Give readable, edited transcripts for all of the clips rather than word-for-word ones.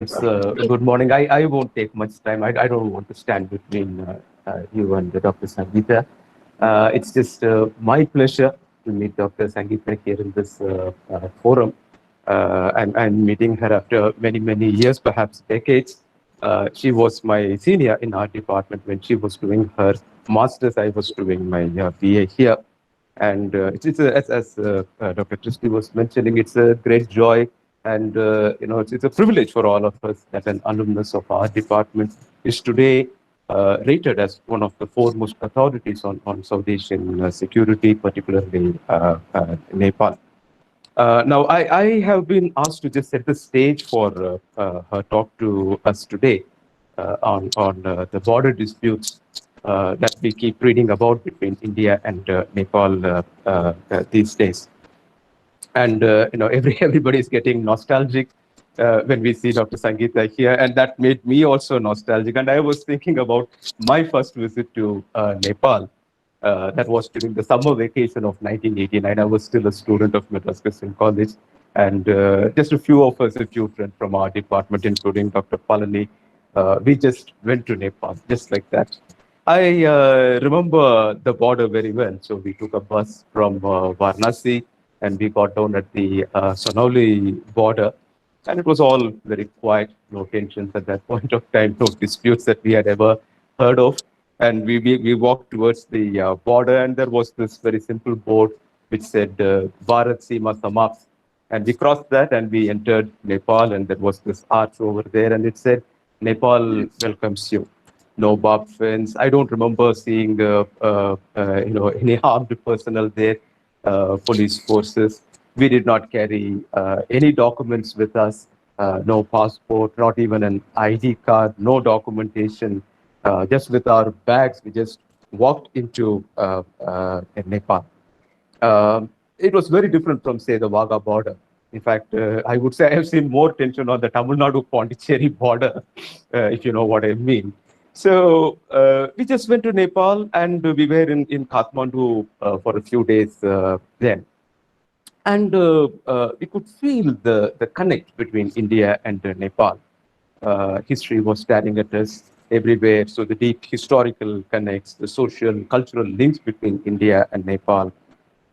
Good morning. I won't take much time. I don't want to stand between you and Dr. Sangeeta. It's just my pleasure to meet Dr. Sangeeta here in this forum. I'm meeting her after many, many years, perhaps decades. She was my senior in our department when she was doing her master's. I was doing my BA here. And as Dr. Christie was mentioning, it's a great joy and it's a privilege for all of us that an alumnus of our department is today rated as one of the foremost authorities on South Asian security, particularly Nepal. Now, I have been asked to just set the stage for her talk to us today on the border disputes that we keep reading about between India and Nepal these days. And everybody is getting nostalgic when we see Dr. Sangeeta here, and that made me also nostalgic. And I was thinking about my first visit to Nepal. That was during the summer vacation of 1989. I was still a student of Madras Christian College, and just a few of us, a few friends from our department, including Dr. Palani, we just went to Nepal, just like that. I remember the border very well. So we took a bus from Varanasi and we got down at the Sonauli border. And it was all very quiet, no tensions at that point of time, no disputes that we had ever heard of. And we walked towards the border, and there was this very simple board which said Bharat Seema Samaps. And we crossed that and we entered Nepal, and there was this arch over there, and it said, Nepal welcomes you. No barbed fence. I don't remember seeing any armed personnel there, police forces. We did not carry any documents with us, no passport, not even an ID card, no documentation. Just with our bags, we just walked into Nepal. It was very different from, say, the Wagah border. In fact, I would say I have seen more tension on the Tamil Nadu Pondicherry border, if you know what I mean. So we just went to Nepal and we were in Kathmandu for a few days then. And we could feel the connect between India and Nepal. History was staring at us everywhere. So the deep historical connects, the social, cultural links between India and Nepal.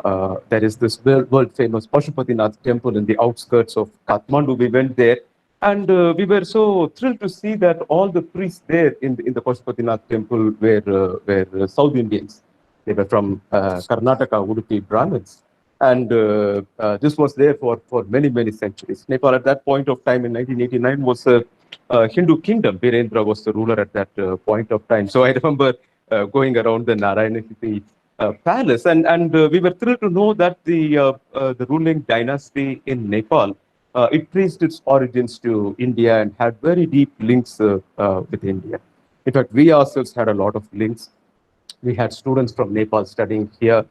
There is this world famous Pashupatinath temple in the outskirts of Kathmandu. We went there and we were so thrilled to see that all the priests there in the Pashupatinath temple were South Indians. They were from Karnataka, Udupi Brahmins. And this was there for many, many centuries. Nepal at that point of time in 1989 was a Hindu kingdom. Virendra was the ruler at that point of time. So I remember going around the Narayanagiri palace, and we were thrilled to know that the ruling dynasty in Nepal it traced its origins to India and had very deep links with India. In fact, we ourselves had a lot of links. We had students from Nepal studying here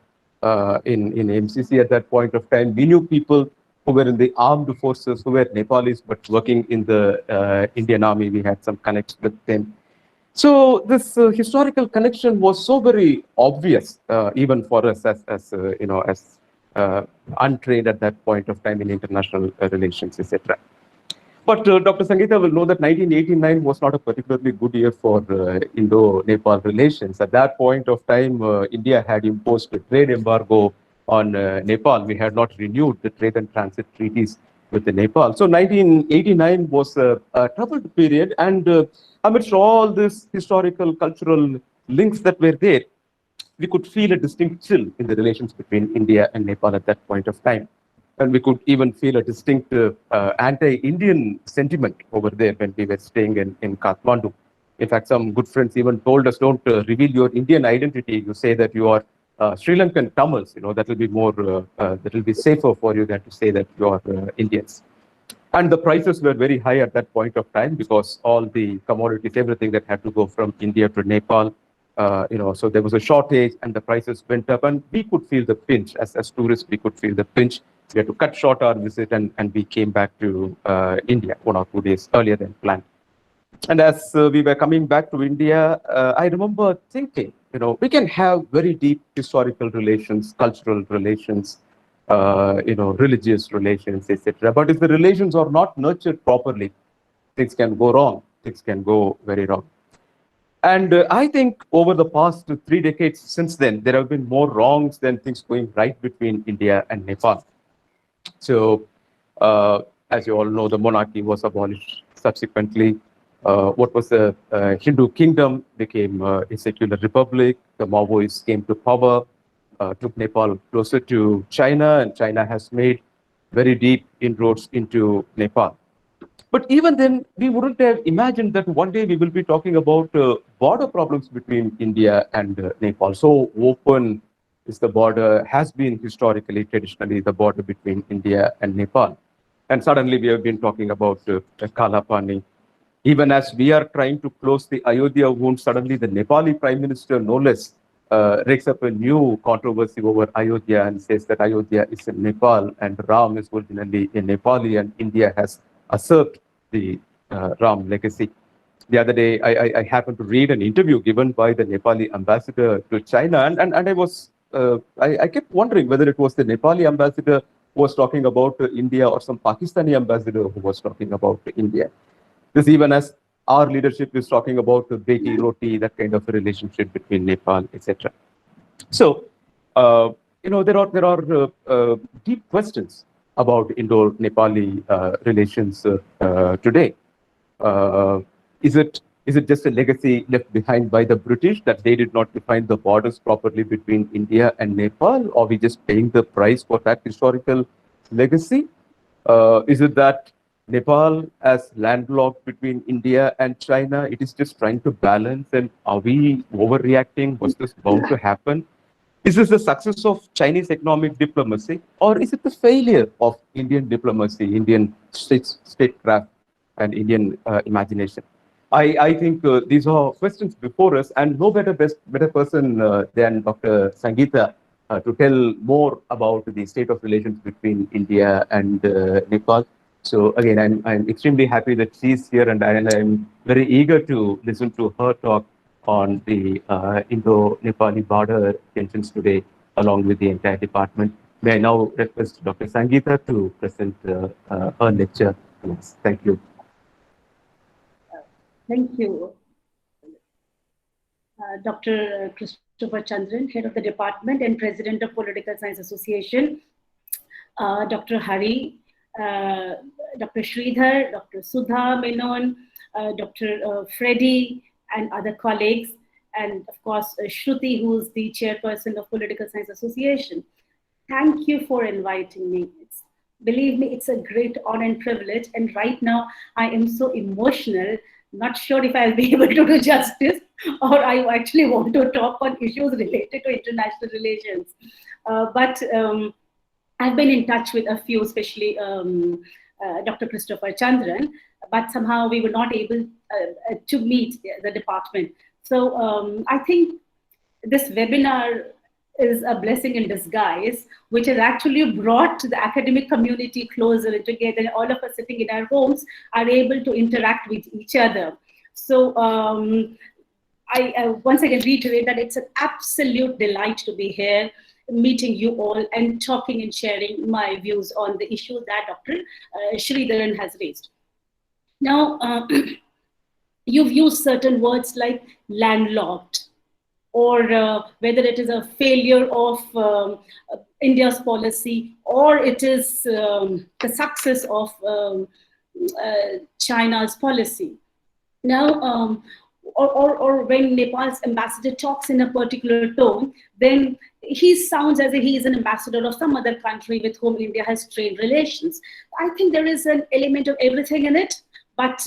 in MCC at that point of time. We knew people who were in the armed forces, who were Nepalis, but working in the Indian Army. We had some connects with them. So this historical connection was so very obvious, even for us as untrained at that point of time in international relations, etc. But Dr. Sangeeta will know that 1989 was not a particularly good year for Indo-Nepal relations. At that point of time, India had imposed a trade embargo on Nepal. We had not renewed the trade and transit treaties with the Nepal. So 1989 was a troubled period, and amidst all these historical, cultural links that were there, we could feel a distinct chill in the relations between India and Nepal at that point of time. And we could even feel a distinct anti-Indian sentiment over there when we were staying in Kathmandu. In fact, some good friends even told us, don't reveal your Indian identity. You say that you are Sri Lankan Tamils, that will be more, that will be safer for you than to say that you are Indians. And the prices were very high at that point of time because all the commodities, everything that had to go from India to Nepal, so there was a shortage and the prices went up, and we could feel the pinch as tourists. We could feel the pinch. We had to cut short our visit, and we came back to India 1 or 2 days earlier than planned. And as we were coming back to India, I remember thinking, we can have very deep historical relations, cultural relations, religious relations, etc. But if the relations are not nurtured properly, things can go wrong. Things can go very wrong. And I think over the past 3 decades since then, there have been more wrongs than things going right between India and Nepal. So, as you all know, the monarchy was abolished. Subsequently, what was a Hindu kingdom became a secular republic. The Maoists came to power, took Nepal closer to China, and China has made very deep inroads into Nepal. But even then, we wouldn't have imagined that one day we will be talking about border problems between India and Nepal. So open is the border, has been historically, traditionally, the border between India and Nepal. And suddenly we have been talking about Kala Pani. Even as we are trying to close the Ayodhya wound, suddenly the Nepali Prime Minister, no less, rakes up a new controversy over Ayodhya and says that Ayodhya is in Nepal and Ram is originally a Nepali and India has usurped the Ram legacy. The other day, I happened to read an interview given by the Nepali ambassador to China, and I was I kept wondering whether it was the Nepali ambassador who was talking about India or some Pakistani ambassador who was talking about India. This even as our leadership is talking about the Beti Roti, that kind of a relationship between Nepal, etc. So, there are deep questions about Indo-Nepali relations today. Is it just a legacy left behind by the British that they did not define the borders properly between India and Nepal, or are we just paying the price for that historical legacy? Is it that Nepal, as landlocked between India and China, it is just trying to balance? And are we overreacting? Was this bound to happen? Is this the success of Chinese economic diplomacy, or is it the failure of Indian diplomacy, Indian statecraft, and Indian imagination? I think these are questions before us, and no better person than Dr. Sangeeta to tell more about the state of relations between India and Nepal. So again, I'm extremely happy that she's here, and I'm very eager to listen to her talk on the Indo-Nepali border tensions today, along with the entire department. May I now request Dr. Sangeeta to present her lecture to us. Thank you. Thank you. Dr. Christopher Chandran, Head of the Department and President of Political Science Association, Dr. Hari, Dr. Sridhar, Dr. Sudha Menon, Dr. Freddy, and other colleagues, and of course, Shruti, who's the chairperson of Political Science Association. Thank you for inviting me. Believe me, it's a great honor and privilege. And right now, I am so emotional, not sure if I'll be able to do justice, or I actually want to talk on issues related to international relations. But I've been in touch with a few, especially Dr. Christopher Chandran, but somehow we were not able to meet the department. So I think this webinar is a blessing in disguise, which has actually brought the academic community closer and together. And all of us sitting in our homes are able to interact with each other. So I once again reiterate that it's an absolute delight to be here, meeting you all and talking and sharing my views on the issues that Dr. Sridharan has raised. Now, you've used certain words like landlocked, or whether it is a failure of India's policy, or it is the success of China's policy. Now, or when Nepal's ambassador talks in a particular tone, then he sounds as if he is an ambassador of some other country with whom India has strained relations. I think there is an element of everything in it, but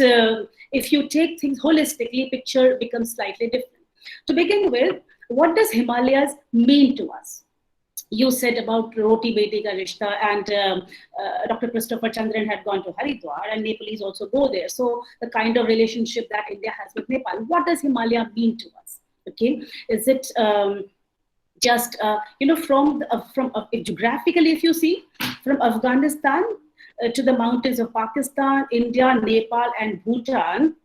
if you take things holistically, picture becomes slightly different. To begin with, what does Himalayas mean to us? You said about Roti Beti Ka Rishta, and Dr. Christopher Chandran had gone to Haridwar, and Nepalese also go there. So the kind of relationship that India has with Nepal, what does Himalaya mean to us? Okay, is it just from geographically, if you see, from Afghanistan to the mountains of Pakistan, India, Nepal, and Bhutan,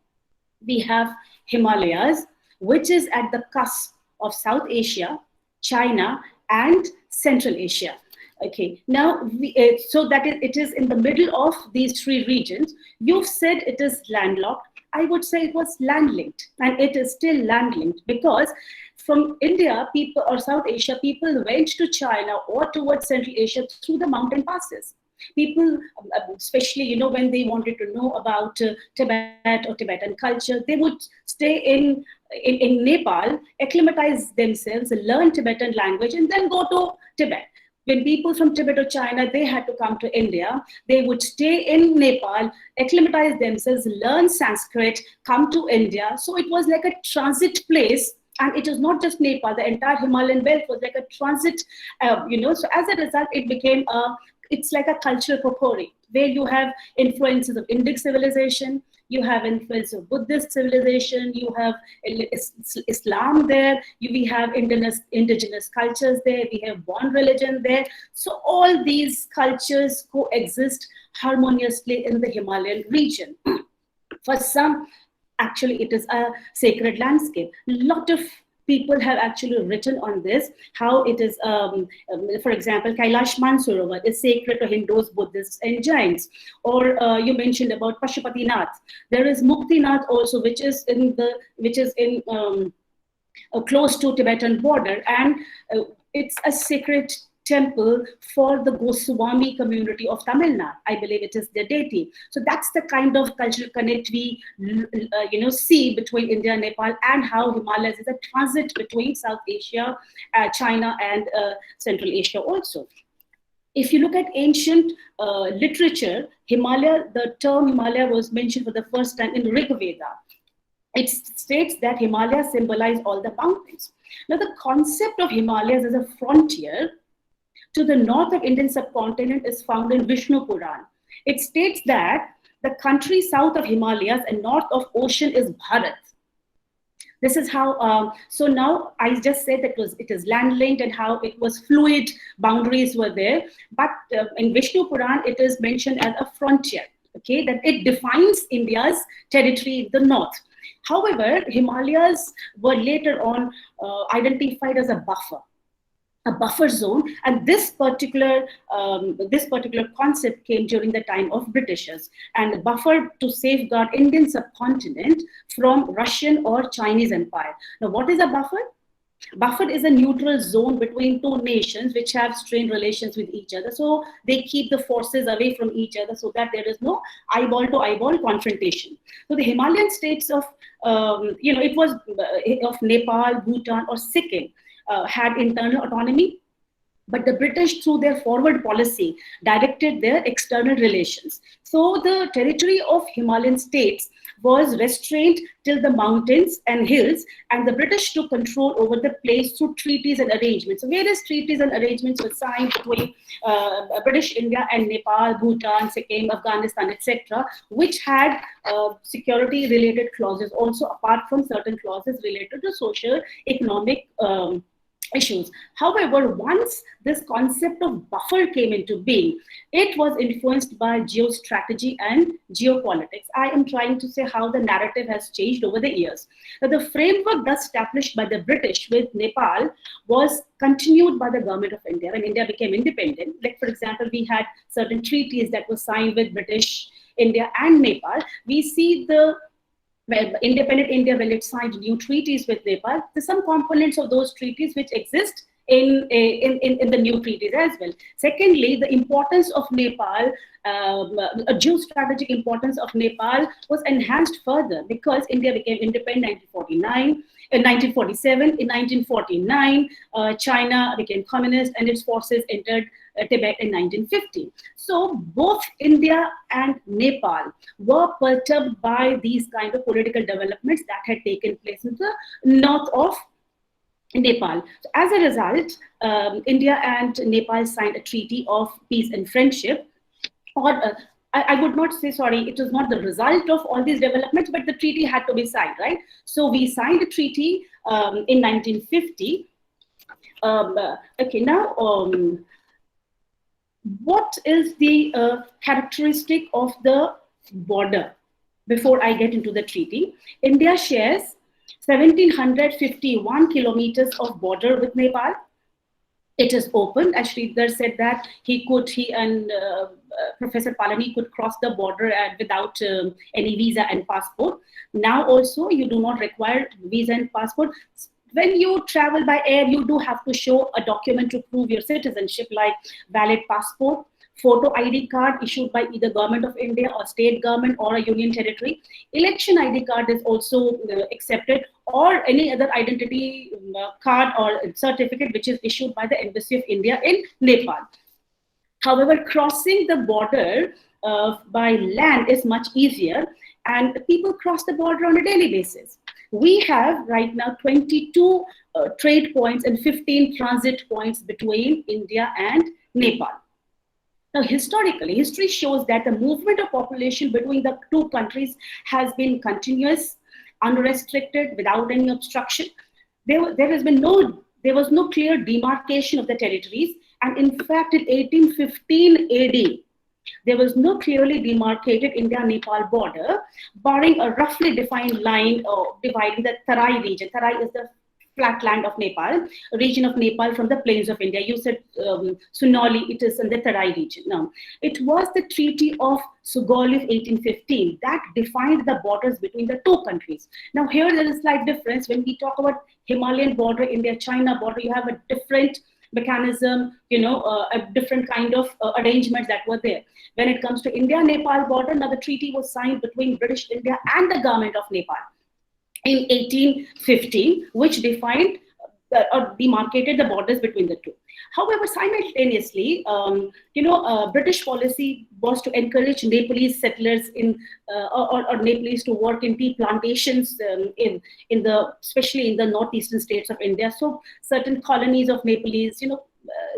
we have Himalayas, which is at the cusp of South Asia, China, and Central Asia. Okay, now so that it is in the middle of these three regions. You've said it is landlocked. I would say it was land-linked, and it is still land-linked because from India, people or South Asia, people went to China or towards Central Asia through the mountain passes. People, especially when they wanted to know about Tibet or Tibetan culture, they would stay in Nepal, acclimatize themselves, learn Tibetan language, and then go to Tibet. When people from Tibet or China, they had to come to India, they would stay in Nepal, acclimatize themselves, learn Sanskrit, come to India. So it was like a transit place. And it is not just Nepal, the entire Himalayan belt was like a transit, so as a result, it became it's like a cultural potpourri where you have influences of Indic civilization, you have influence of Buddhist civilization, you have Islam there, we have indigenous cultures there, we have Bon religion there. So all these cultures coexist harmoniously in the Himalayan region. For some, actually, it is a sacred landscape. A lot of people have actually written on this, how it is, for example, Kailash Mansarovar is sacred to Hindus, Buddhists, and Jains. Or you mentioned about Pashupatinath. There is Muktinath also, which is close to Tibetan border, and it's a sacred temple for the Goswami community of Tamil Nadu. I believe it is their deity. So that's the kind of cultural connect we see between India and Nepal, and how Himalayas is a transit between South Asia, China, and Central Asia also. If you look at ancient literature, Himalaya, the term Himalaya was mentioned for the first time in Rig Veda. It states that Himalayas symbolize all the mountains. Now, the concept of Himalayas as a frontier to the north of Indian subcontinent is found in Vishnu Puran. It states that the country south of Himalayas and north of ocean is Bharat. This is how, so now I just said that it is land-linked and how it was fluid, boundaries were there. But in Vishnu Puran, it is mentioned as a frontier, okay, that it defines India's territory in the north. However, Himalayas were later on identified as a buffer zone, and this particular concept came during the time of Britishers, and a buffer to safeguard Indian subcontinent from Russian or Chinese empire. Now, what is a buffer? Buffer is a neutral zone between two nations which have strained relations with each other. So they keep the forces away from each other so that there is no eyeball to eyeball confrontation. So the Himalayan states of, it was of Nepal, Bhutan, or Sikkim had internal autonomy, but the British, through their forward policy, directed their external relations. So the territory of Himalayan states was restrained till the mountains and hills, and the British took control over the place through treaties and arrangements. So various treaties and arrangements were signed between British India and Nepal, Bhutan, Sikkim, Afghanistan, etc., which had security-related clauses also, apart from certain clauses related to social, economic issues. However, once this concept of buffer came into being, it was influenced by geostrategy and geopolitics. I am trying to say how the narrative has changed over the years. Now, the framework thus established by the British with Nepal was continued by the government of India when India became independent. Like, for example, we had certain treaties that were signed with British India and Nepal. We see independent India, when it signed new treaties with Nepal, there's some components of those treaties which exist in the new treaties as well. Secondly, the importance of Nepal, a geostrategic importance of Nepal was enhanced further because India became independent in 1947. In 1949, China became communist and its forces entered Tibet in 1950. So both India and Nepal were perturbed by these kind of political developments that had taken place in the north of Nepal. So as a result, India and Nepal signed a treaty of peace and friendship. Or I would not say, sorry, it was not the result of all these developments, but the treaty had to be signed, right? So we signed a treaty in 1950. Okay, now, what is the characteristic of the border? Before I get into the treaty, India shares 1,751 kilometers of border with Nepal. It is open. As Sridhar said that he and Professor Palani could cross the border without any visa and passport. Now also you do not require visa and passport. When you travel by air, you do have to show a document to prove your citizenship, like valid passport, photo ID card issued by either government of India or state government or a union territory. Election ID card is also accepted, or any other identity card or certificate which is issued by the Embassy of India in Nepal. However, crossing the border by land is much easier, and people cross the border on a daily basis. We have right now 22 trade points and 15 transit points between India and Nepal. Now, historically, history shows that the movement of population between the two countries has been continuous, unrestricted, without any obstruction. There was no clear demarcation of the territories, and in fact, in 1815 AD, there was no clearly demarcated India-Nepal border, barring a roughly defined line dividing the Tarai region. Tarai is the flatland of Nepal, a region of Nepal from the plains of India. You said Sunauli, it is in the Tarai region. Now, it was the Treaty of Sugauli of 1815 that defined the borders between the two countries. Now, here there is a slight difference. When we talk about Himalayan border, India-China border, you have a different mechanism, a different kind of arrangements that were there. When it comes to India-Nepal border, now the treaty was signed between British India and the government of Nepal in 1815, which defined or demarcated the borders between the two. However, simultaneously, British policy was to encourage Nepalese settlers or Nepalese to work in tea plantations especially in the northeastern states of India. So certain colonies of Nepalese,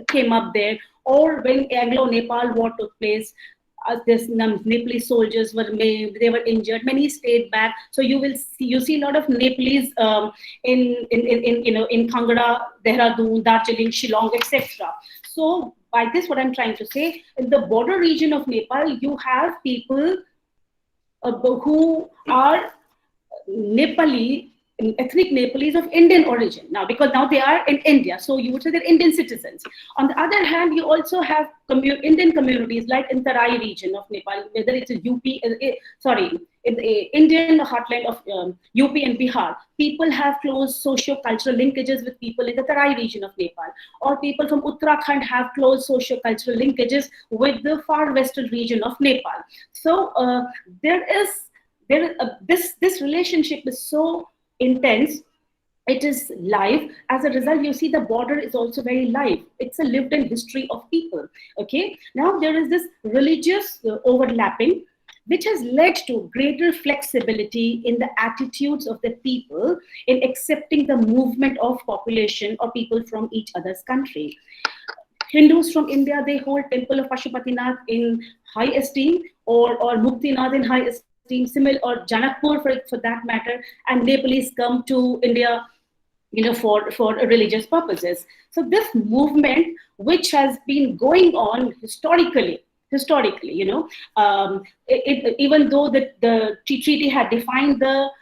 came up there. Or when Anglo-Nepal War took place, this Nepalese soldiers were injured. Many stayed back. So you see a lot of Nepalese in Kangra, Dehradun, Darjeeling, Shillong, etc. So by this, what I'm trying to say, in the border region of Nepal, you have people who are Nepali, ethnic Nepalese of Indian origin now, because now they are in India, so you would say they're Indian citizens. On the other hand, you also have Indian communities like in Tarai region of Nepal, whether it's a in the Indian heartland of UP and Bihar. People have close socio-cultural linkages with people in the Tarai region of Nepal, or people from Uttarakhand have close socio-cultural linkages with the far western region of Nepal. So this relationship is so intense, it is live. As a result, you see the border is also very live. It's a lived in history of people. Okay, now there is this religious overlapping, which has led to greater flexibility in the attitudes of the people in accepting the movement of population or people from each other's country. Hindus from India, they hold temple of Pashupatinath in high esteem, or Muktinath in high esteem, similar, or Janakpur for that matter, and Nepalese come to India, for religious purposes. So this movement, which has been going on historically, even though the treaty had defined the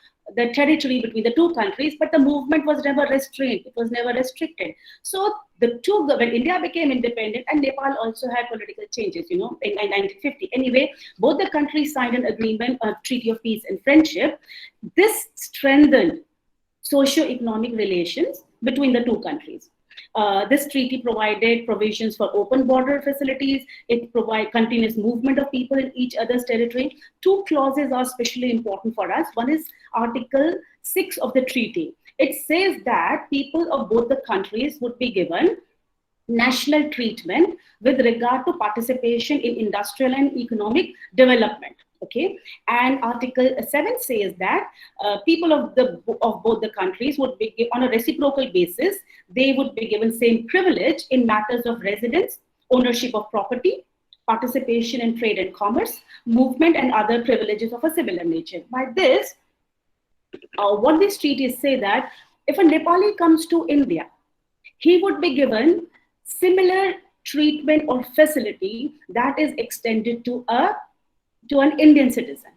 territory between the two countries, but the movement was never restrained. It was never restricted. So when India became independent, and Nepal also had political changes, in 1950. Anyway, both the countries signed an agreement, a treaty of peace and friendship. This strengthened socio-economic relations between the two countries. This treaty provided provisions for open border facilities. It provides continuous movement of people in each other's territory. Two clauses are especially important for us. One is Article 6 of the treaty. It says that people of both the countries would be given national treatment with regard to participation in industrial and economic development. Okay, and Article 7 says that people of both the countries would be, on a reciprocal basis, they would be given same privilege in matters of residence, ownership of property, participation in trade and commerce, movement, and other privileges of a similar nature. By this, what these treaties say that if a Nepali comes to India, he would be given similar treatment or facility that is extended to an Indian citizen.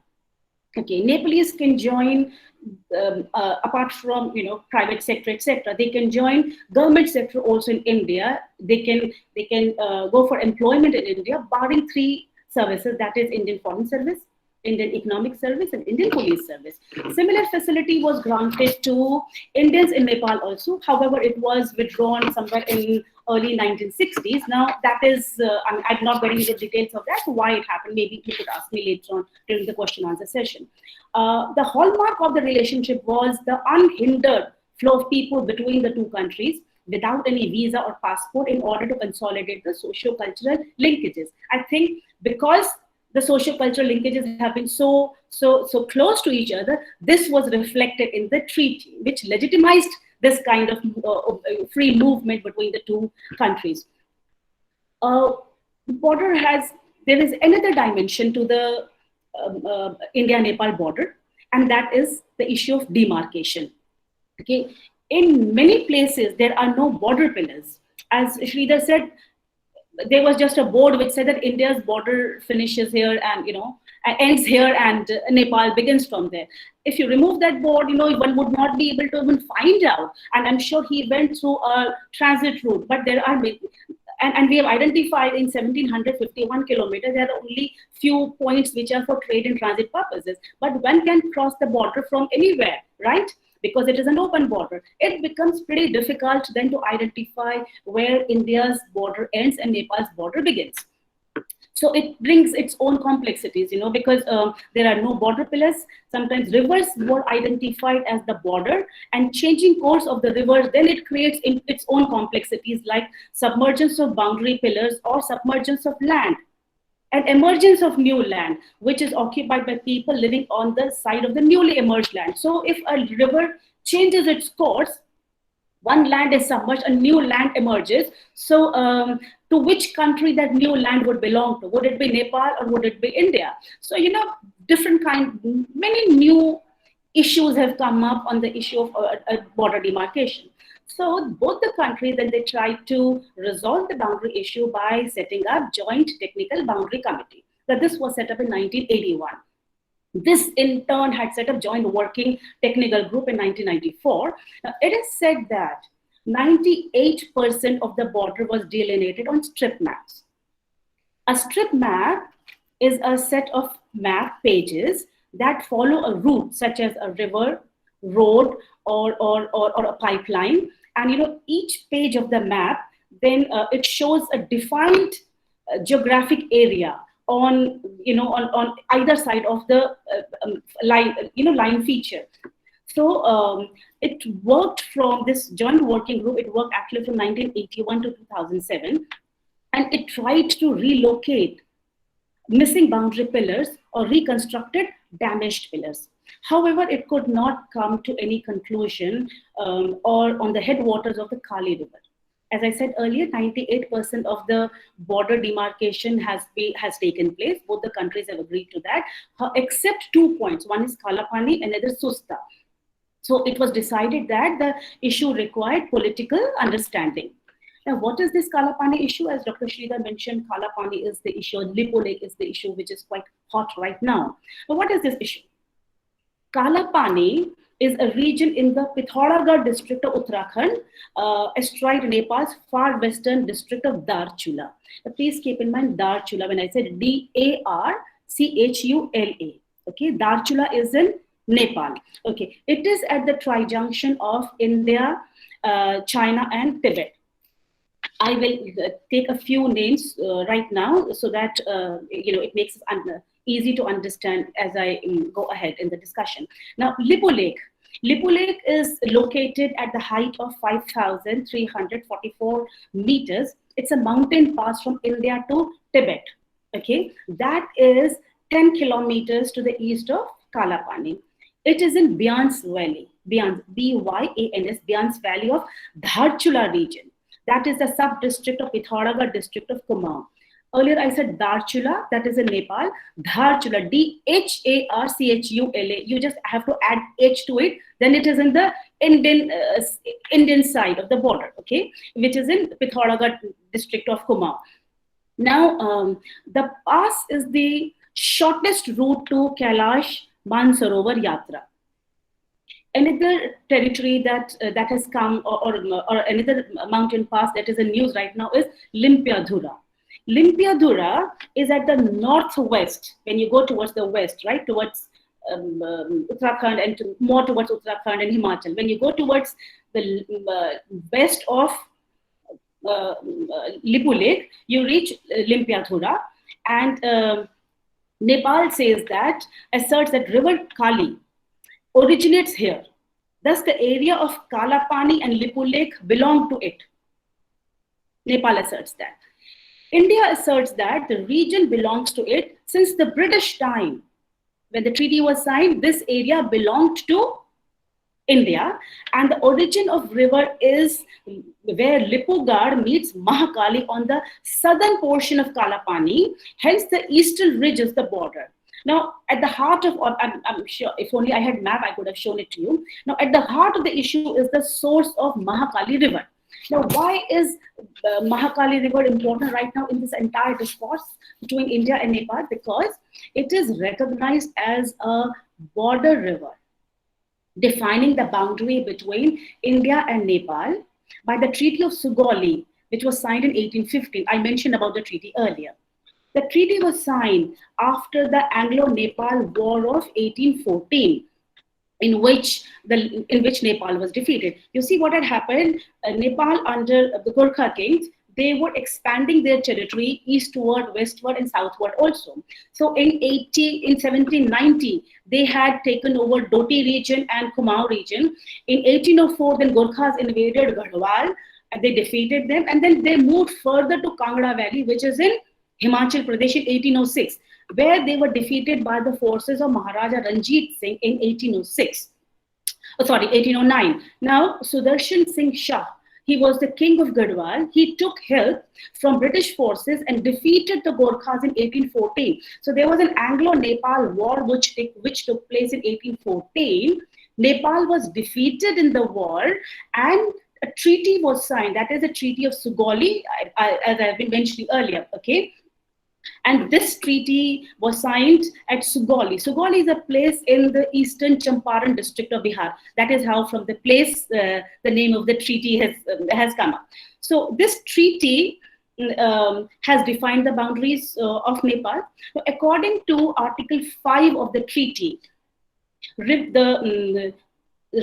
Okay, Nepalese can join apart from private sector, etc. They can join government sector also in India. They can go for employment in India, barring three services, that is Indian Foreign Service, Indian Economic Service, and Indian Police Service. Similar facility was granted to Indians in Nepal also. However, it was withdrawn somewhere in early 1960s. Now, that is, I'm not getting into details of that, why it happened. Maybe you could ask me later on during the question answer session. The hallmark of the relationship was the unhindered flow of people between the two countries without any visa or passport in order to consolidate the socio-cultural linkages. I think because the socio-cultural linkages have been so close to each other, this was reflected in the treaty, which legitimized this kind of free movement between the two countries. Border there is another dimension to the India-Nepal border, and that is the issue of demarcation. Okay, in many places there are no border pillars. As Sridhar said, there was just a board which said that India's border finishes here and ends here, and Nepal begins from there. If you remove that board, one would not be able to even find out. And I'm sure he went through a transit route, but there are and we have identified in 1751 kilometers, there are only few points which are for trade and transit purposes. But one can cross the border from anywhere, right? Because it is an open border. It becomes pretty difficult then to identify where India's border ends and Nepal's border begins. So it brings its own complexities, because there are no border pillars. Sometimes rivers were identified as the border, and changing course of the river, then it creates its own complexities like submergence of boundary pillars or submergence of land, and emergence of new land, which is occupied by people living on the side of the newly emerged land. So if a river changes its course, one land is submerged, a new land emerges. So to which country that new land would belong to? Would it be Nepal or would it be India? So, many new issues have come up on the issue of border demarcation. So both the countries, then they tried to resolve the boundary issue by setting up Joint Technical Boundary Committee. Now, this was set up in 1981. This in turn had set up Joint Working Technical Group in 1994. Now, it is said that 98% of the border was delineated on strip maps. A strip map is a set of map pages that follow a route, such as a river, road, or a pipeline. And each page of the map, then it shows a defined geographic area on either side of the line feature. So it worked from this joint working group. It worked actually from 1981 to 2007, and it tried to relocate missing boundary pillars or reconstructed damaged pillars. However, it could not come to any conclusion or on the headwaters of the Kali River. As I said earlier, 98% of the border demarcation has taken place. Both the countries have agreed to that, except 2 points. One is Kalapani, another Susta. So it was decided that the issue required political understanding. Now, what is this Kalapani issue? As Dr. Sridhar mentioned, Kalapani is the issue, Lippo Lake is the issue, which is quite hot right now. Now, what is this issue? Kalapani is a region in the Pithoragarh district of Uttarakhand, astride Nepal's far western district of Darchula. Now, please keep in mind Darchula when I said Darchula. Okay, Darchula is in Nepal. Okay, it is at the tri-junction of India, China, and Tibet. I will take a few names right now so that it makes it easy to understand as I go ahead in the discussion. Now, Lippo Lake. Lippo Lake is located at the height of 5,344 meters. It's a mountain pass from India to Tibet. Okay, that is 10 kilometers to the east of Kalapani. It is in Byans Valley, Byans, B-Y-A-N-S, Byans Valley of Dharchula region. That is the sub-district of Pithoragarh district of Kumaon. Earlier I said Darchula, that is in Nepal. Dharchula, D-H-A-R-C-H-U-L-A. You just have to add H to it. Then it is in the Indian side of the border, okay, which is in Pithoragarh district of Kumaon. Now, the pass is the shortest route to Kailash Mansarovar Yatra. Another territory that has come, or another mountain pass that is in news right now is Limpiadhura. Limpiadhura is at the northwest when you go towards the west, right, towards Uttarakhand and more towards Uttarakhand and Himachal. When you go towards the west of Lipu Lake, you reach Limpiadhura, and Nepal says that, asserts that River Kali originates here. Thus, the area of Kalapani and Lipu Lake belong to it. Nepal asserts that. India asserts that the region belongs to it since the British time. When the treaty was signed, this area belonged to India, and the origin of river is where Lipugarh meets Mahakali on the southern portion of Kalapani, hence the eastern ridge is the border. Now, at the heart of, I'm sure, if only I had map, I could have shown it to you. Now, at the heart of the issue is the source of Mahakali River. Now, why is Mahakali River important right now in this entire discourse between India and Nepal? Because it is recognized as a border river, defining the boundary between India and Nepal by the Treaty of Sugauli, which was signed in 1815. I mentioned about the treaty earlier. The treaty was signed after the Anglo-Nepal War of 1814, in which Nepal was defeated. You see what had happened? Nepal, under the Gorkha kings, they were expanding their territory eastward, westward, and southward also. So in 1790, they had taken over Doti region and Kumaon region. In 1804, then Gorkhas invaded Garhwal, and they defeated them, and then they moved further to Kangra Valley, which is in Himachal Pradesh in 1806, where they were defeated by the forces of Maharaja Ranjit Singh in 1809. Now, Sudarshan Singh Shah, he was the king of Garhwal. He took help from British forces and defeated the Gorkhas in 1814. So there was an Anglo-Nepal war which took place in 1814. Nepal was defeated in the war, and a treaty was signed. That is the Treaty of Sugauli, as I've been mentioning earlier. Okay. And this treaty was signed at Sugauli. Sugauli is a place in the eastern Champaran district of Bihar. That is how from the place the name of the treaty has come up. So this treaty has defined the boundaries of Nepal. So according to Article 5 of the treaty, the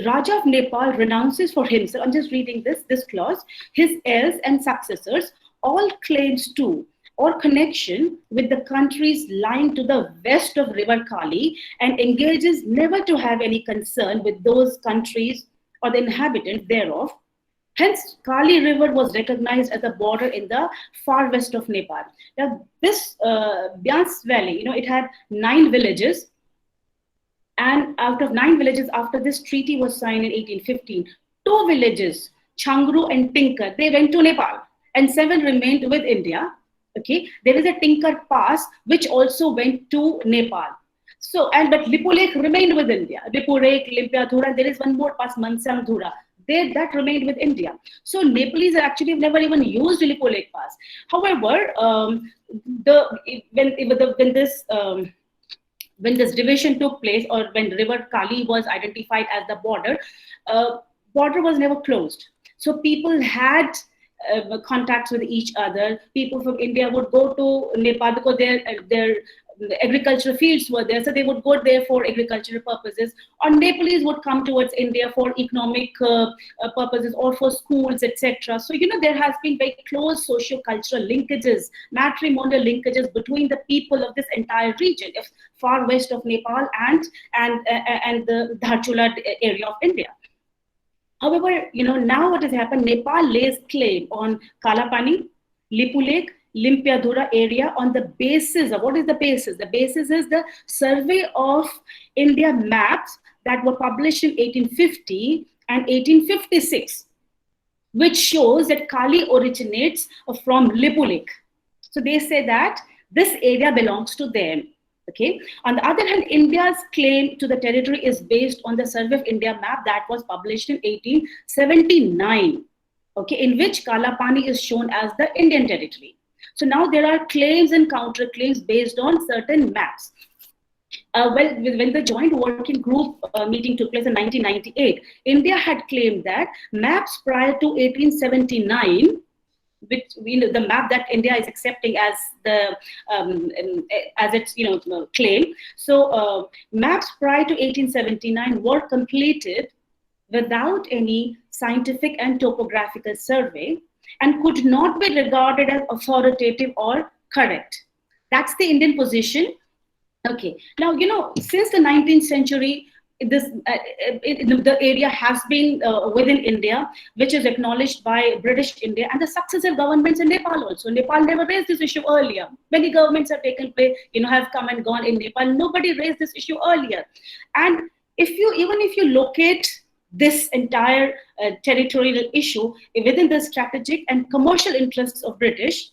Raja of Nepal renounces for himself, I'm just reading this clause, his heirs and successors, all claims to or connection with the countries lying to the west of River Kali, and engages never to have any concern with those countries or the inhabitants thereof. Hence, Kali River was recognized as a border in the far west of Nepal. Now, this Beas Valley, it had 9 villages, and out of 9 villages, after this treaty was signed in 1815, 2 villages, Changru and Tinker, they went to Nepal, and 7 remained with India. Okay, there is a Tinker Pass which also went to Nepal. So, but Lipu Lake remained with India. Lipu Lake, Limpiadhura, there is one more pass, Mansangdhura. That remained with India. So Nepalese actually have never even used Lipu Lake Pass. However, when this division took place, or when River Kali was identified as the border was never closed. So people had contacts with each other. People from India would go to Nepal because their agricultural fields were there, so they would go there for agricultural purposes, or Nepalese would come towards India for economic purposes or for schools, etc. So there has been very close socio-cultural linkages, matrimonial linkages between the people of this entire region, far west of Nepal and the Dharchula area of India. However, now what has happened, Nepal lays claim on Kalapani, Lipu Lake, Limpiadhura area on the basis of, what is the basis? The basis is the Survey of India maps that were published in 1850 and 1856, which shows that Kali originates from Lipu Lake. So they say that this area belongs to them. Okay. On the other hand, India's claim to the territory is based on the Survey of India map that was published in 1879. Okay, in which Kalapani is shown as the Indian territory. So now there are claims and counterclaims based on certain maps. Well, when the joint working group meeting took place in 1998, India had claimed that maps prior to 1879, which the map that India is accepting as the as its claim. So maps prior to 1879 were completed without any scientific and topographical survey and could not be regarded as authoritative or correct. That's the Indian position. Okay. Now, since the 19th century, the area has been within India, which is acknowledged by British India and the successive governments in Nepal also. Nepal never raised this issue earlier. Many governments have taken place, have come and gone in Nepal. Nobody raised this issue earlier. And even if you locate this entire territorial issue within the strategic and commercial interests of British,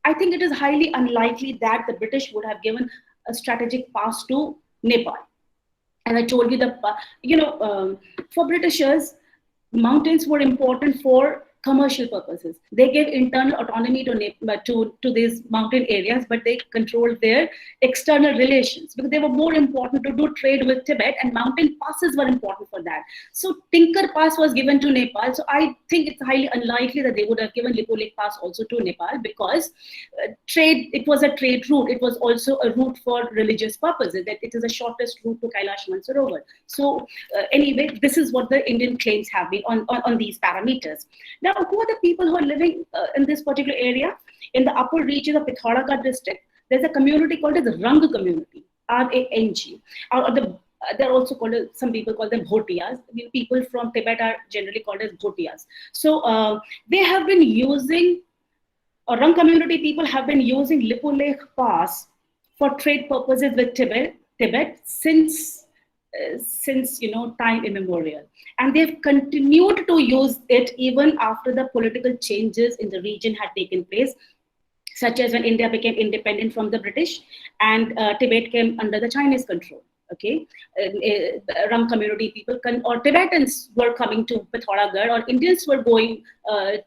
I think it is highly unlikely that the British would have given a strategic pass to Nepal. And I told you for Britishers, mountains were important for commercial purposes. They gave internal autonomy to these mountain areas, but they controlled their external relations because they were more important to do trade with Tibet, and mountain passes were important for that. So Tinker Pass was given to Nepal. So I think it's highly unlikely that they would have given Lippo Lake Pass also to Nepal because it was a trade route. It was also a route for religious purposes. That it is the shortest route to Kailash Mansarovar. So anyway, this is what the Indian claims have been on these parameters. Now, who are the people who are living in this particular area? In the upper reaches of Pithoragarh district, there's a community called as the Rang community, R-A-N-G. They're also called, some people call them Bhotiyas. People from Tibet are generally called as Bhotiyas. So they have been using, Rang community people have been using Lippo Lake Pass for trade purposes with Tibet since time immemorial, and they've continued to use it even after the political changes in the region had taken place, such as when India became independent from the British and Tibet came under the Chinese control. Okay, Rang community people or Tibetans were coming to Pithoragarh, or Indians were going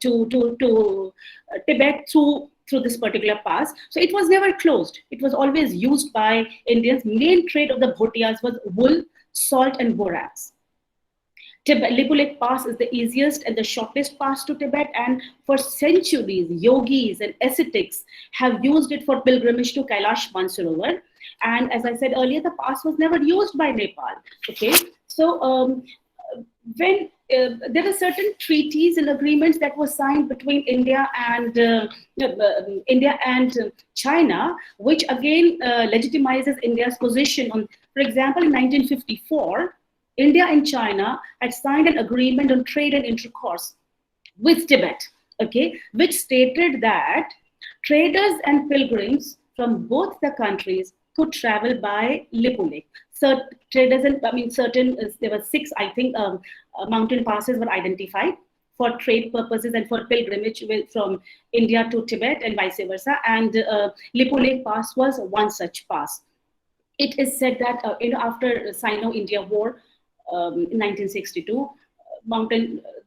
to Tibet through this particular pass. So it was never closed. It was always used by Indians. Main trade of the Bhotiyas was wool, salt, and borax. Lippo Lake Pass is the easiest and the shortest pass to Tibet, and for centuries, yogis and ascetics have used it for pilgrimage to Kailash Mansarovar. And as I said earlier, the pass was never used by Nepal. Okay, so when there were certain treaties and agreements that were signed between India and China, which again legitimizes India's position on. For example, in 1954, India and China had signed an agreement on trade and intercourse with Tibet, okay, which stated that traders and pilgrims from both the countries could travel by Lippo Lake. So traders and there were 6, I think, mountain passes were identified for trade purposes and for pilgrimage from India to Tibet and vice versa. And Lippo Lake Pass was one such pass. It is said that after Sino-India War in 1962,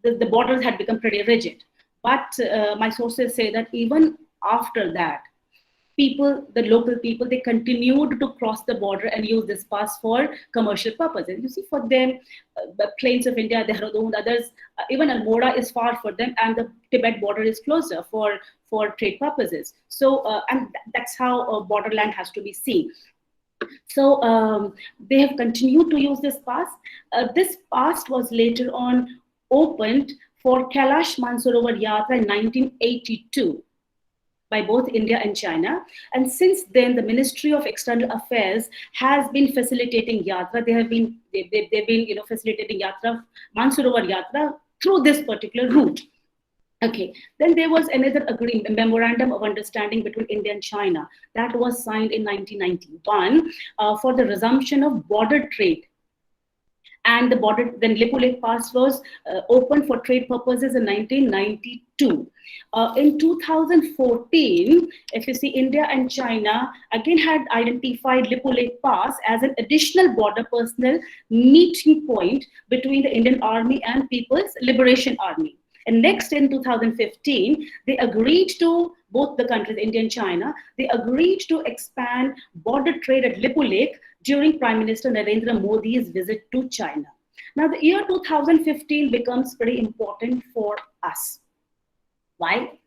the borders had become pretty rigid. But my sources say that even after that, the local people, they continued to cross the border and use this pass for commercial purposes. You see, for them, the plains of India, Dehradun, others, even Almora is far for them, and the Tibet border is closer for trade purposes. So, and that's how borderland has to be seen. So they have continued to use this pass. This pass was later on opened for Kailash Mansarovar Yatra in 1982 by both India and China. And since then, the Ministry of External Affairs has been facilitating Yatra. They've been facilitating Yatra, Mansarovar Yatra, through this particular route. Okay, then there was another agreement, a memorandum of understanding between India and China that was signed in 1991 for the resumption of border trade. And then Lippo Lake Pass was opened for trade purposes in 1992. In 2014, if you see, India and China again had identified Lippo Lake Pass as an additional border personnel meeting point between the Indian Army and People's Liberation Army. And next, in 2015, they agreed to both the countries, India and China, they agreed to expand border trade at Lippo Lake during Prime Minister Narendra Modi's visit to China. Now, the year 2015 becomes pretty important for us. Why?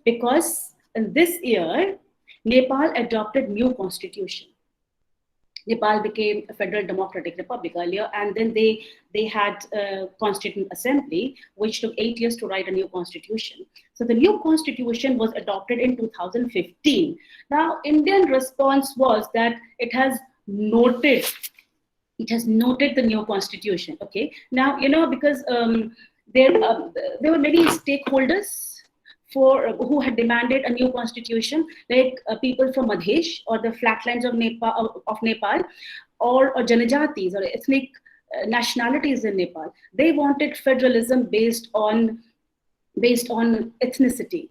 Because in this year, Nepal adopted new constitution. Nepal became a federal democratic republic earlier, and then they had a constituent assembly, which took 8 years to write a new constitution. So the new constitution was adopted in 2015. Now, Indian response was that it has noted the new constitution. Okay. Now, because there were many stakeholders who had demanded a new constitution, like people from Madhesh or the flatlands of Nepal, or Janajatis or ethnic nationalities in Nepal. They wanted federalism based on ethnicity.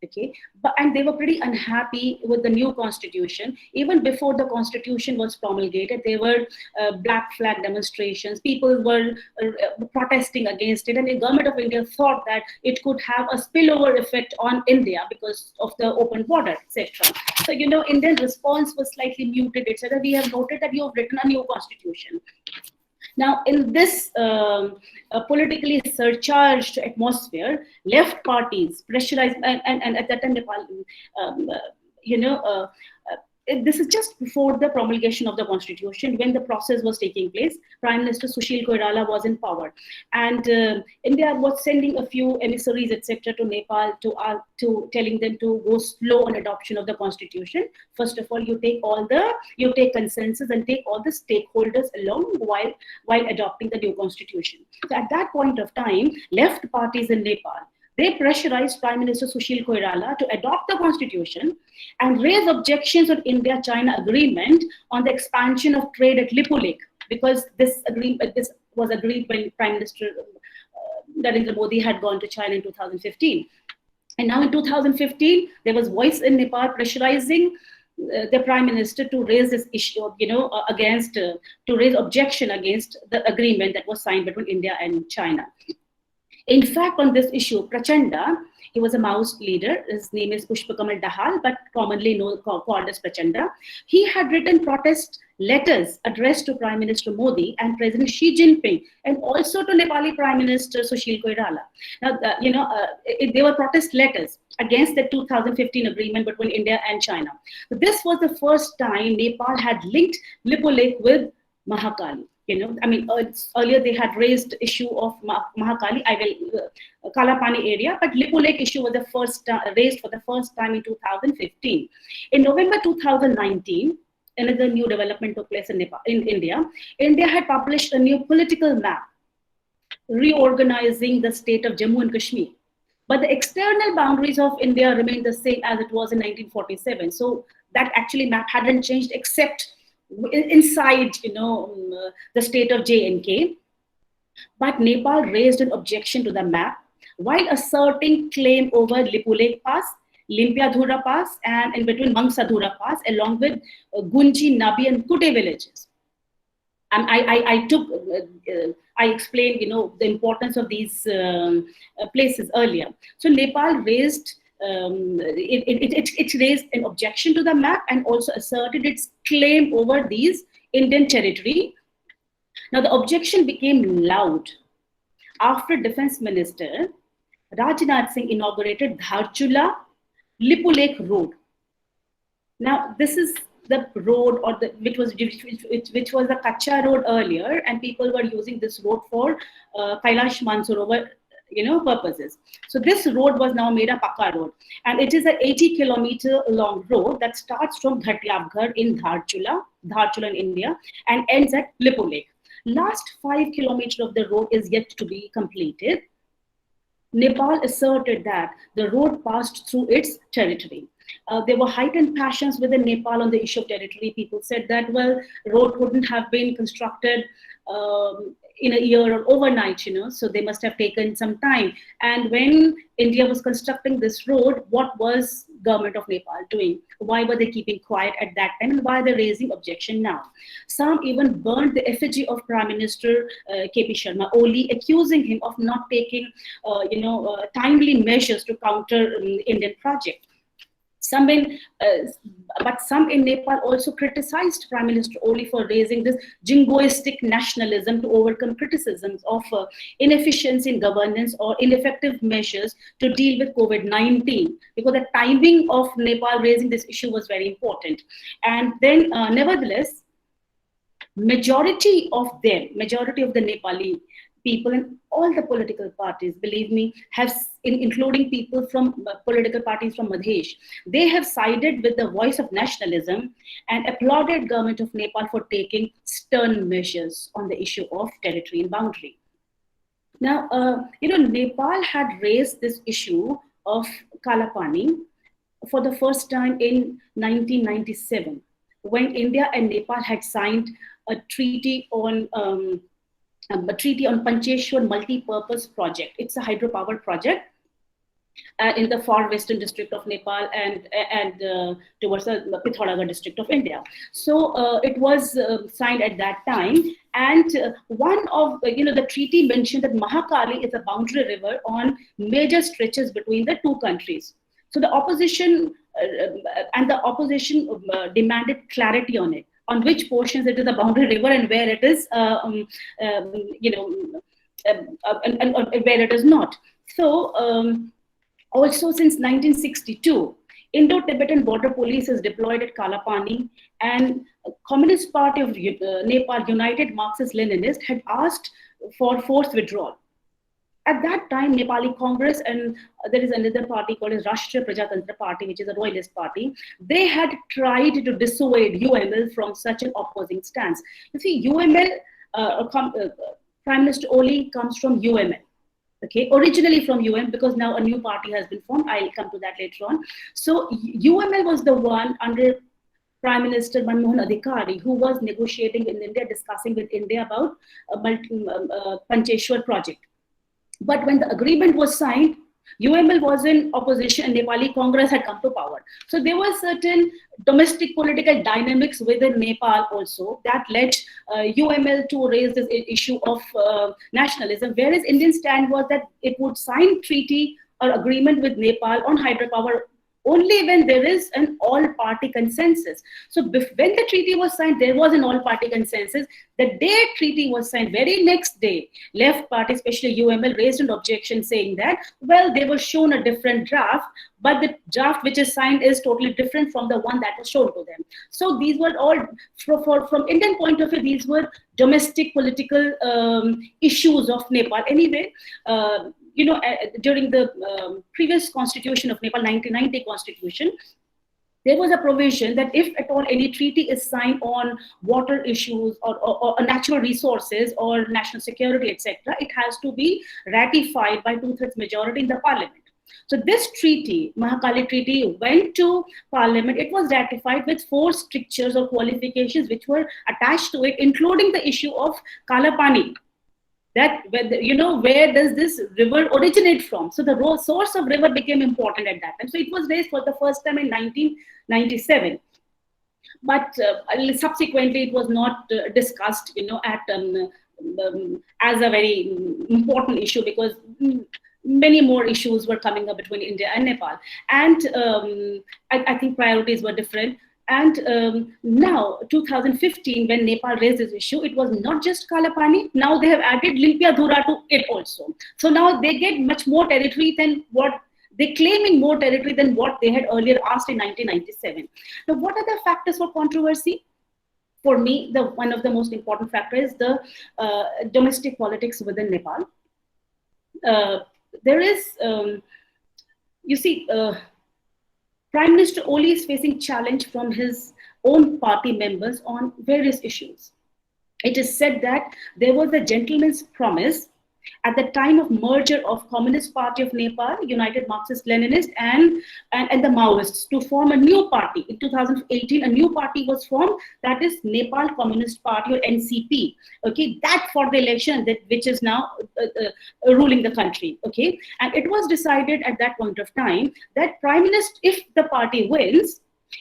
Okay, and they were pretty unhappy with the new constitution. Even before the constitution was promulgated, there were black flag demonstrations. People were protesting against it, and the government of India thought that it could have a spillover effect on India because of the open border, etc. So, Indian response was slightly muted. It said that we have noted that you have written a new constitution. Now, in this politically surcharged atmosphere, left parties pressurized, and at that time, Nepal, this is just before the promulgation of the constitution, when the process was taking place. Prime Minister Sushil Koirala was in power, and India was sending a few emissaries, etc., to Nepal to telling them to go slow on adoption of the constitution. First of all, you take consensus and take all the stakeholders along while adopting the new constitution. So at that point of time, left parties in Nepal, they pressurized Prime Minister Sushil Koirala to adopt the constitution and raise objections on India-China agreement on the expansion of trade at Lippo Lake, because this was agreed when Prime Minister Narendra Modi had gone to China in 2015. And now in 2015, there was voice in Nepal pressurizing the Prime Minister to raise this issue, to raise objection against the agreement that was signed between India and China. In fact, on this issue, Prachanda, he was a Maoist leader. His name is Pushpakamal Dahal, but commonly called as Prachanda. He had written protest letters addressed to Prime Minister Modi and President Xi Jinping, and also to Nepali Prime Minister Sushil Koirala. Now, they were protest letters against the 2015 agreement between India and China. So this was the first time Nepal had linked Lippo Lake with Mahakali. Earlier they had raised the issue of Mahakali, Kalapani area, but Lippo Lake issue was raised for the first time in 2015. In November 2019, another new development took place in India. India had published a new political map reorganizing the state of Jammu and Kashmir. But the external boundaries of India remained the same as it was in 1947. So that actually map hadn't changed except inside, the state of J&K. But Nepal raised an objection to the map while asserting claim over Lippo Lake Pass, Limpiadhura Pass, and in between Mangsadhura Pass, along with Gunji, Nabi, and Kute villages. And I explained, the importance of these places earlier. So Nepal raised it raised an objection to the map and also asserted its claim over these Indian territory. Now the objection became loud after Defense Minister Rajnath Singh inaugurated Dharchula Lippo Lake Road. Now this is the road which was the Kacha road earlier, and people were using this road for Kailash Mansarovar purposes. So this road was now made a Pakka road, and it is an 80-kilometer long road that starts from Ghatyabghar in Dharchula in India, and ends at Lippo Lake. Last 5 kilometers of the road is yet to be completed. Nepal asserted that the road passed through its territory. There were heightened passions within Nepal on the issue of territory. People said that, well, road couldn't have been constructed in a year or overnight, so they must have taken some time. And when India was constructing this road, what was government of Nepal doing? Why were they keeping quiet at that time, and why are they raising objection now? Some even burned the effigy of Prime Minister KP Sharma Oli, accusing him of not taking timely measures to counter Indian project. Some but some in Nepal also criticized Prime Minister Oli for raising this jingoistic nationalism to overcome criticisms of inefficiency in governance or ineffective measures to deal with COVID-19, because the timing of Nepal raising this issue was very important. And then, nevertheless, majority of the Nepali people in all the political parties, believe me, including people from political parties from Madhesh, they have sided with the voice of nationalism and applauded government of Nepal for taking stern measures on the issue of territory and boundary. Now, Nepal had raised this issue of Kalapani for the first time in 1997, when India and Nepal had signed a treaty on Pancheshwar multi-purpose project. It's a hydropower project in the far western district of Nepal and towards the Pithoragarh district of India. So it was signed at that time, and one of the treaty mentioned that Mahakali is a boundary river on major stretches between the two countries. So the opposition demanded clarity on it, on which portions it is a boundary river and where it is, and where it is not. So also since 1962, Indo-Tibetan Border Police is deployed at Kalapani, and Communist Party of Nepal, United Marxist-Leninist, had asked for forced withdrawal. At that time, Nepali Congress, and there is another party called as Rashtriya Prajatantra Party, which is a royalist party, they had tried to dissuade UML from such an opposing stance. You see, UML, Prime Minister Oli comes from UML. Okay, originally from UM, because now a new party has been formed. I'll come to that later on. So UML was the one under Prime Minister Manmohan Adhikari who was negotiating in India, discussing with India about Pancheshwar project. But when the agreement was signed, UML was in opposition and Nepali Congress had come to power. So there were certain domestic political dynamics within Nepal also that led UML to raise this issue of nationalism, whereas Indian stand was that it would sign treaty or agreement with Nepal on hydropower only when there is an all-party consensus. So when the treaty was signed, there was an all-party consensus. The day treaty was signed, very next day, left party, especially UML, raised an objection saying that, well, they were shown a different draft, but the draft which is signed is totally different from the one that was shown to them. So these were all, from Indian point of view, these were domestic political issues of Nepal. Anyway, during the previous constitution of Nepal, 1990 constitution, there was a provision that if at all any treaty is signed on water issues or natural resources or national security, etc., it has to be ratified by 2/3 majority in the parliament. So this treaty, Mahakali Treaty, went to parliament. It was ratified with 4 strictures or qualifications which were attached to it, including the issue of Kalapani. That, where does this river originate from? So the source of river became important at that time. So it was raised for the first time in 1997. But subsequently, it was not discussed, as a very important issue, because many more issues were coming up between India and Nepal. And I think priorities were different. And now, 2015, when Nepal raised this issue, it was not just Kalapani. Now they have added Limpiadhura to it also. So now they get much more territory than what they're claiming, more territory than what they had earlier asked in 1997. Now, what are the factors for controversy? For me, one of the most important factors is the domestic politics within Nepal. There is, Prime Minister Oli is facing challenge from his own party members on various issues. It is said that there was a gentleman's promise at the time of merger of Communist Party of Nepal, United Marxist-Leninist, and the Maoists to form a new party. In 2018, a new party was formed, that is Nepal Communist Party, or NCP. Okay, that for the election, which is now ruling the country. Okay, and it was decided at that point of time that Prime Minister, if the party wins,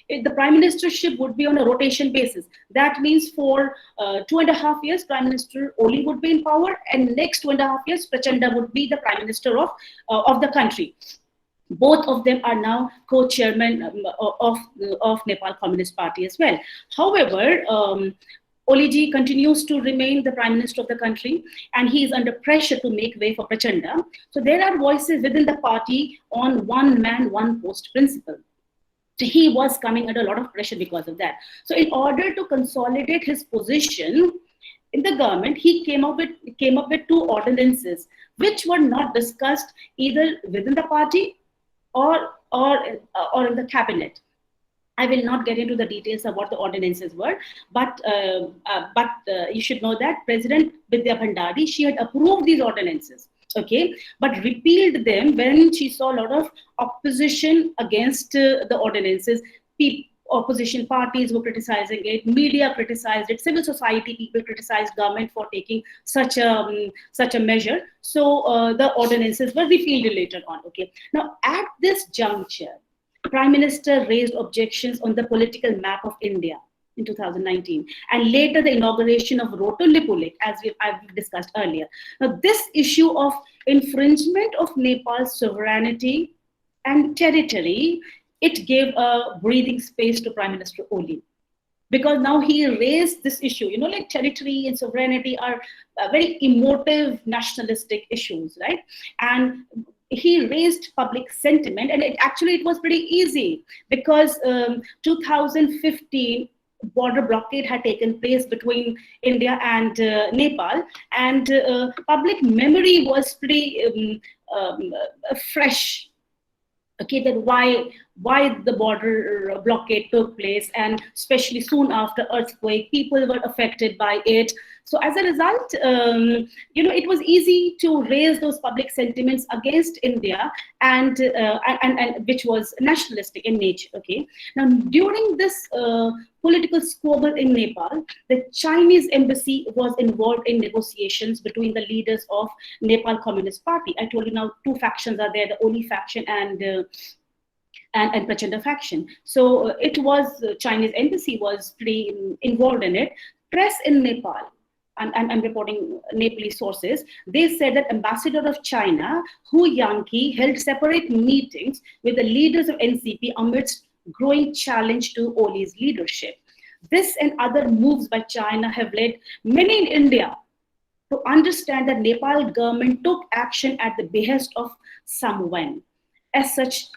the prime ministership would be on a rotation basis. That means for 2.5 years, Prime Minister Oli would be in power, and next 2.5 years, Prachanda would be the prime minister of the country. Both of them are now co-chairmen of Nepal Communist Party as well. However, Oliji continues to remain the prime minister of the country, and he is under pressure to make way for Prachanda. So there are voices within the party on one man, one post principle. So he was coming under a lot of pressure because of that. So in order to consolidate his position in the government, he came up with two ordinances, which were not discussed either within the party or in the cabinet. I will not get into the details of what the ordinances were, but you should know that President Vidya Bhandari, she had approved these ordinances, okay, but repealed them when she saw a lot of opposition against the ordinances. Opposition parties were criticizing it, media criticized it, civil society people criticized government for taking such a measure. So the ordinances were repealed later on. Okay, now at this juncture, Prime Minister raised objections on the political map of India in 2019, and later the inauguration of Rotun Lipulik, as I've discussed earlier. Now, this issue of infringement of Nepal's sovereignty and territory, it gave a breathing space to Prime Minister Oli, because now he raised this issue. You know, like territory and sovereignty are very emotive nationalistic issues, right? And he raised public sentiment, and it was pretty easy, because 2015 border blockade had taken place between India and Nepal, and public memory was pretty fresh. Okay, that why the border blockade took place, and especially soon after earthquake, people were affected by it. So as a result, it was easy to raise those public sentiments against India, and which was nationalistic in nature. Okay, now during this political squabble in Nepal, the Chinese embassy was involved in negotiations between the leaders of Nepal Communist Party. I told you now two factions are there: the Oli faction and Prachanda faction. So it was Chinese embassy was pretty involved in it. Press in Nepal, I'm reporting Nepalese sources, they said that Ambassador of China, Hu Yanqi, held separate meetings with the leaders of NCP amidst growing challenge to Oli's leadership. This and other moves by China have led many in India to understand that Nepal government took action at the behest of someone. As such,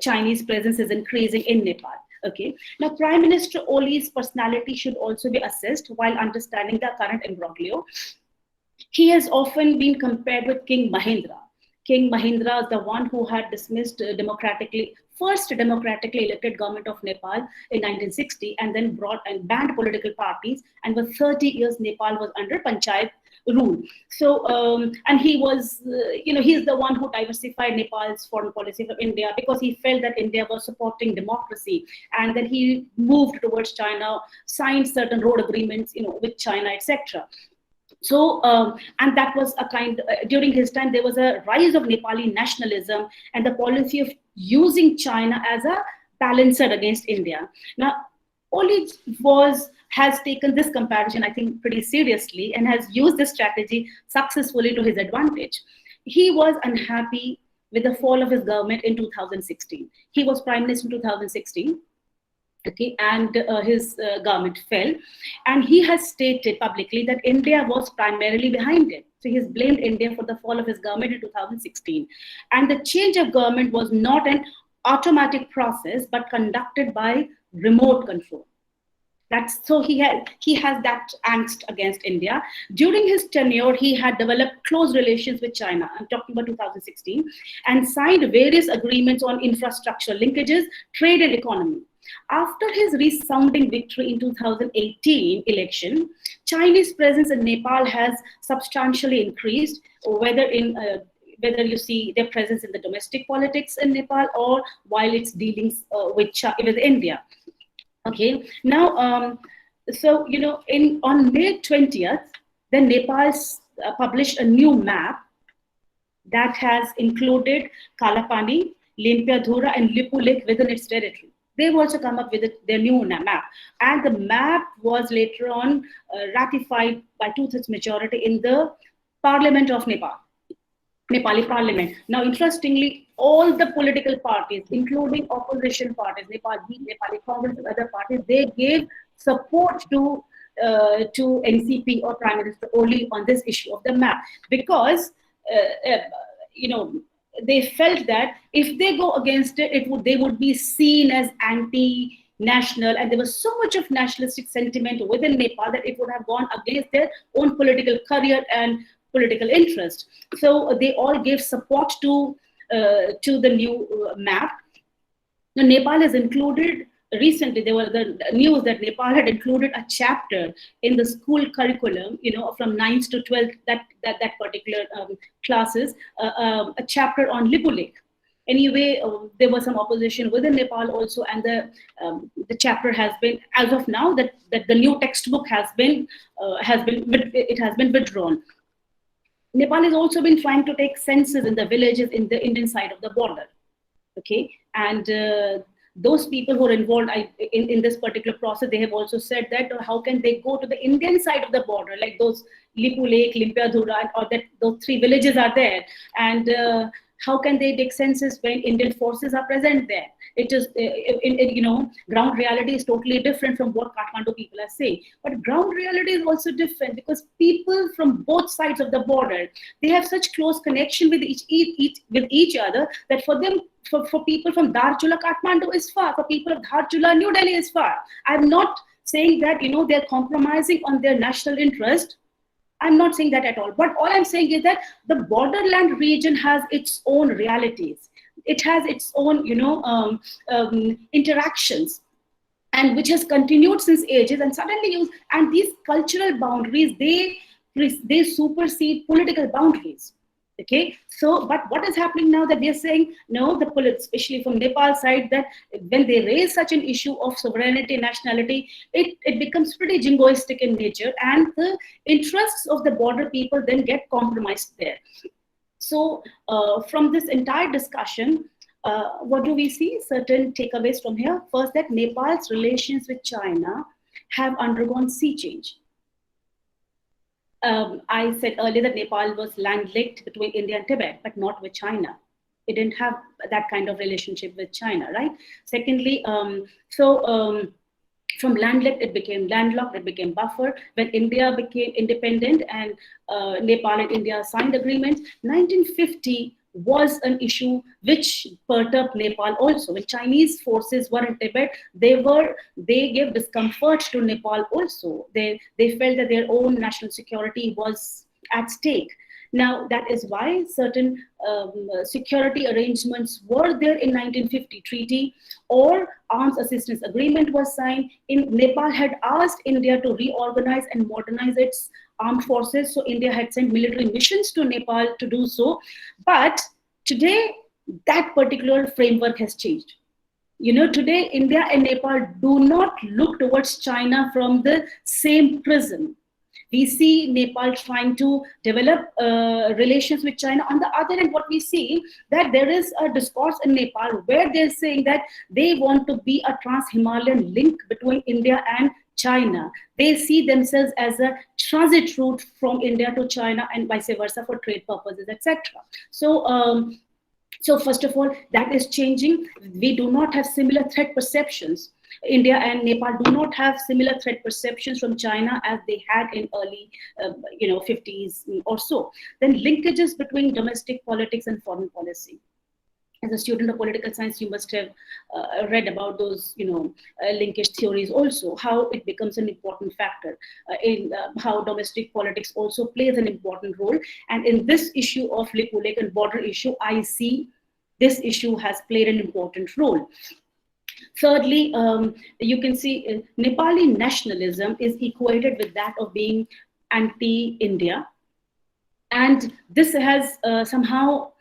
Chinese presence is increasing in Nepal. Okay. Now, Prime Minister Oli's personality should also be assessed while understanding the current imbroglio. He has often been compared with King Mahendra. King Mahendra is the one who had dismissed first democratically elected government of Nepal in 1960, and then brought and banned political parties. And for 30 years, Nepal was under Panchayat rule. So, and he was, he's the one who diversified Nepal's foreign policy from India, because he felt that India was supporting democracy. And then he moved towards China, signed certain road agreements, with China, etc. So, and that was during his time, there was a rise of Nepali nationalism and the policy of using China as a balancer against India. Now, Oli has taken this comparison, I think, pretty seriously, and has used this strategy successfully to his advantage. He was unhappy with the fall of his government in 2016. He was prime minister in 2016. Okay, and his government fell, and he has stated publicly that India was primarily behind it. So he has blamed India for the fall of his government in 2016, and the change of government was not an automatic process, but conducted by remote control. So he has that angst against India. During his tenure, he had developed close relations with China. I'm talking about 2016, and signed various agreements on infrastructure linkages, trade, and economy. After his resounding victory in 2018 election, Chinese presence in Nepal has substantially increased, whether you see their presence in the domestic politics in Nepal or while it's dealings with India. Okay, now, on May 20th, then Nepal published a new map that has included Kalapani, Limpiadhura, and Lipulik within its territory. They've also come up with their new map. And the map was later on ratified by 2/3 majority in the Parliament of Nepal, Nepali Parliament. Now, interestingly, all the political parties, including opposition parties, Nepali Congress and other parties, they gave support to NCP or Prime Minister Oli on this issue of the map, because they felt that if they go against it, they would be seen as anti-national, and there was so much of nationalistic sentiment within Nepal that it would have gone against their own political career and political interest. So they all gave support to the new map. Now, Nepal has included, recently there were the news that Nepal had included a chapter in the school curriculum, from 9th to 12th, that particular classes, a chapter on Lipu Lake. Anyway, there was some opposition within Nepal also, and the chapter has been, as of now, that the new textbook has been withdrawn. Nepal has also been trying to take census in the villages in the Indian side of the border. Okay, and those people who are involved in this particular process, they have also said that how can they go to the Indian side of the border, like those Lipu Lake, Limpiadhura, or that those 3 villages are there, and how can they take census when Indian forces are present there? It is, ground reality is totally different from what Kathmandu people are saying. But ground reality is also different because people from both sides of the border, they have such close connection with each other that for them, for people from Dharchula, Kathmandu is far. For people of Dharchula, New Delhi is far. I'm not saying that, they're compromising on their national interest. I'm not saying that at all. But all I'm saying is that the borderland region has its own realities. It has its own, interactions, and which has continued since ages. And suddenly, and these cultural boundaries, they supersede political boundaries. Okay, so but what is happening now that they're saying no, the police, especially from Nepal side, that when they raise such an issue of sovereignty and nationality, it becomes pretty jingoistic in nature, and the interests of the border people then get compromised there. So from this entire discussion, what do we see? Certain takeaways from here. First, that Nepal's relations with China have undergone sea change. I said earlier that Nepal was land-linked between India and Tibet, but not with China. It didn't have that kind of relationship with China, right? Secondly, from landlocked, it became landlocked, it became buffer. When India became independent and Nepal and India signed agreements, 1950 was an issue which perturbed Nepal also. When Chinese forces were in Tibet, they gave discomfort to Nepal also. They felt that their own national security was at stake. Now, that is why certain security arrangements were there in 1950 treaty, or arms assistance agreement was signed. Nepal had asked India to reorganize and modernize its armed forces. So India had sent military missions to Nepal to do so. But today, that particular framework has changed. Today, India and Nepal do not look towards China from the same prism. We see Nepal trying to develop relations with China. On the other hand, what we see that there is a discourse in Nepal where they're saying that they want to be a trans-Himalayan link between India and China. They see themselves as a transit route from India to China and vice versa for trade purposes, etc. So first of all, that is changing. We do not have similar threat perceptions. India and Nepal do not have similar threat perceptions from China as they had in early, 50s or so. Then linkages between domestic politics and foreign policy. As a student of political science, you must have read about those, linkage theories also, how it becomes an important factor in how domestic politics also plays an important role. And in this issue of Lipu Lake and border issue, I see this issue has played an important role. Thirdly, you can see Nepali nationalism is equated with that of being anti-India. And this has somehow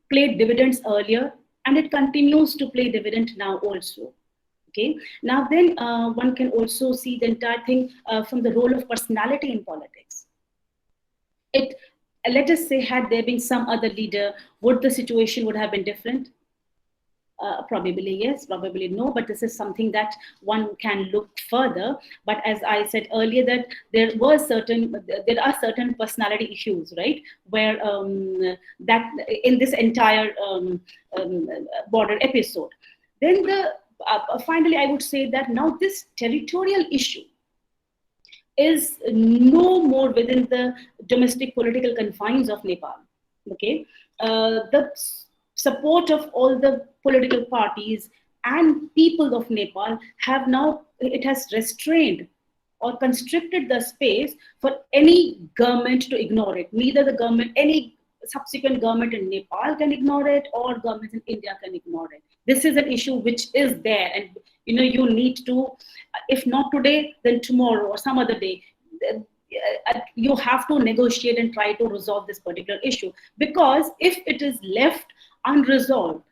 played dividends earlier, and it continues to play dividend now also. Okay. Now then, one can also see the entire thing from the role of personality in politics. Let us say, had there been some other leader, would the situation would have been different? Probably yes, probably no, but this is something that one can look further. But as I said earlier, that there are certain personality issues, right, where that in this entire border episode. Then finally, I would say that now this territorial issue is no more within the domestic political confines of Nepal. Okay, the support of all the political parties and people of Nepal have now, it has restrained or constricted the space for any government to ignore it. Neither the government, any subsequent government in Nepal can ignore it, or governments in India can ignore it. This is an issue which is there, and you need to, if not today, then tomorrow or some other day, you have to negotiate and try to resolve this particular issue. Because if it is left unresolved,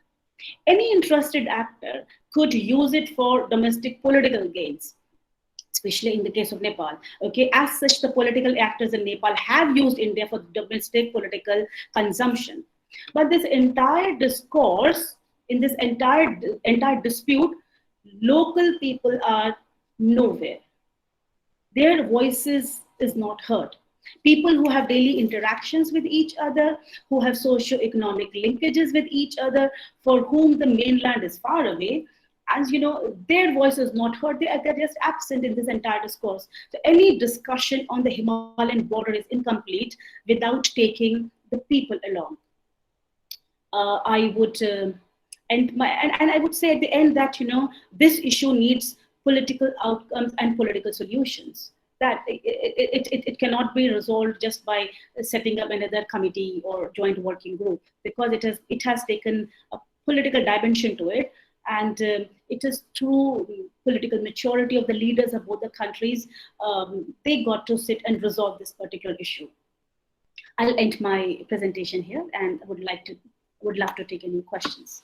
any interested actor could use it for domestic political gains, especially in the case of Nepal. Okay, as such, the political actors in Nepal have used India for domestic political consumption. But this entire discourse, in this entire dispute, local people are nowhere. Their voices is not heard. People who have daily interactions with each other, who have socio-economic linkages with each other, for whom the mainland is far away, as you know, their voice is not heard. They're just absent in this entire discourse. So any discussion on the Himalayan border is incomplete without taking the people along. I would and I would say at the end that this issue needs political outcomes and political solutions. That it cannot be resolved just by setting up another committee or joint working group, because it has taken a political dimension to it, and it is through political maturity of the leaders of both the countries, they got to sit and resolve this particular issue. I'll end my presentation here, and would love to take any questions.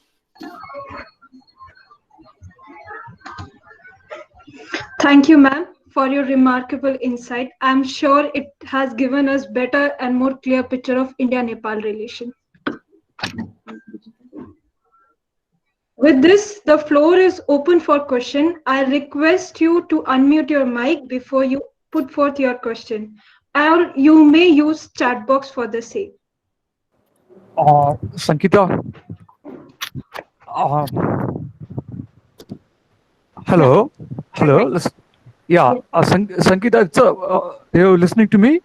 Thank you, ma'am, for your remarkable insight. I'm sure it has given us better and more clear picture of India-Nepal relations. With this, the floor is open for question. I request you to unmute your mic before you put forth your question, or you may use chat box for the same. Sankita. Hello. Hello. Yeah, Sankita, you're listening to me?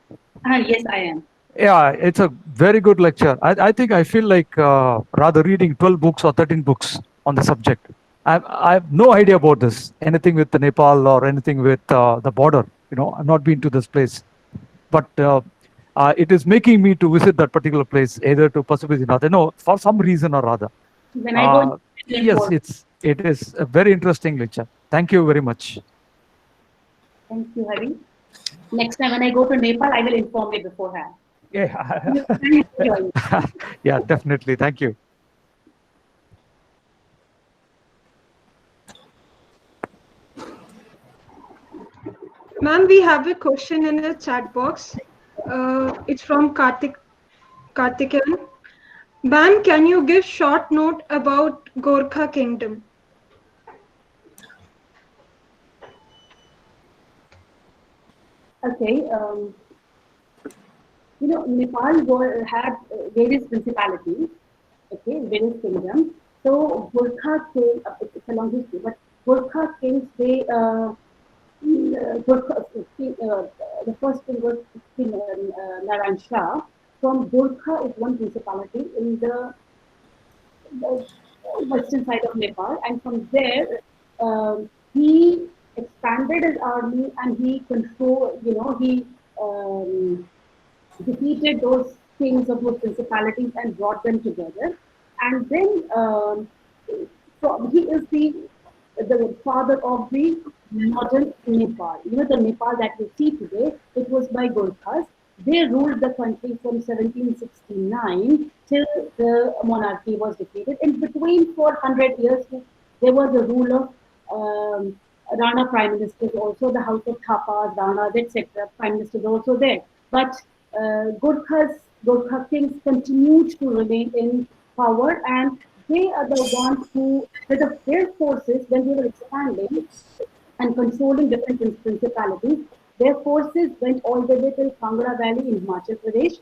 Yes, I am. Yeah, it's a very good lecture. I feel like rather reading 12 books or 13 books on the subject. I have no idea about this, anything with the Nepal or anything with the border. I've not been to this place. But it is making me to visit that particular place, either to Pashupatinath, for some reason or other. When I go yes, it is a very interesting lecture. Thank you very much. Thank you, Hari. Next time when I go to Nepal, I will inform you beforehand. Yeah. Yeah, definitely. Thank you. Ma'am, we have a question in the chat box. It's from Karthikeyan. Ma'am, can you give short note about Gorkha Kingdom? Okay. Nepal had various principalities, okay, various kingdoms. So Gorkha came, it's a long history, but Gorkha kings, the first king was King Narayan Shah. From Gorkha is one principality in the western side of Nepal, and from there he expanded his army and he controlled, he defeated those kings of those principalities and brought them together. And then he is the father of the modern Nepal. The Nepal that we see today, it was by Gorkhas. They ruled the country from 1769 till the monarchy was defeated. In between 400 years, there was a rule of Rana prime ministers, also the house of Thapas, Ranas, etc. Prime ministers also there. But Gorkha kings continued to remain in power, and they are the ones who, with their forces, when they were expanding and controlling different principalities, their forces went all the way till Kangra Valley in Himachal Pradesh.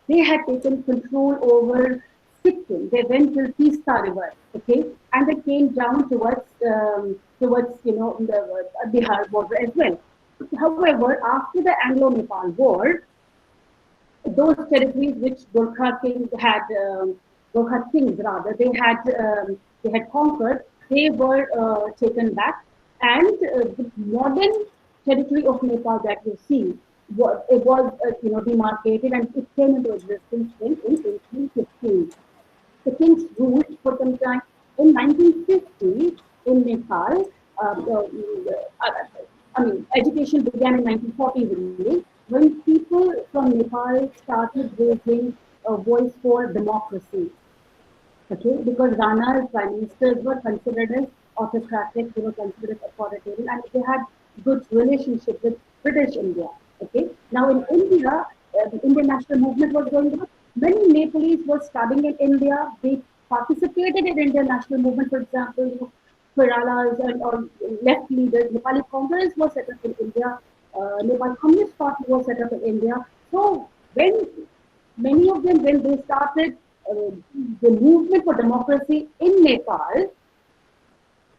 They had taken control over Sikkim. They went till Teesta River, okay, and they came down towards the Bihar border as well. However, after the Anglo-Nepal War, those territories which Gorkha kings rather, they had conquered, they were taken back, and the modern territory of Nepal that you see, it was demarcated, and it came into existence in 1815. The kings ruled for some time. In 1950, in Nepal, education began in 1940 only, when people from Nepal started raising a voice for democracy. Okay, because Rana's prime ministers were considered as autocratic, they were considered as authoritarian, and they had good relationship with British India. Okay, now in India, the Indian national movement was going on. Many Nepalese were studying in India. They participated in Indian national movement. For example, Keralas or left leaders. Nepali Congress was set up in India. Nepal Communist Party was set up in India. So when many of them, when they started the movement for democracy in Nepal,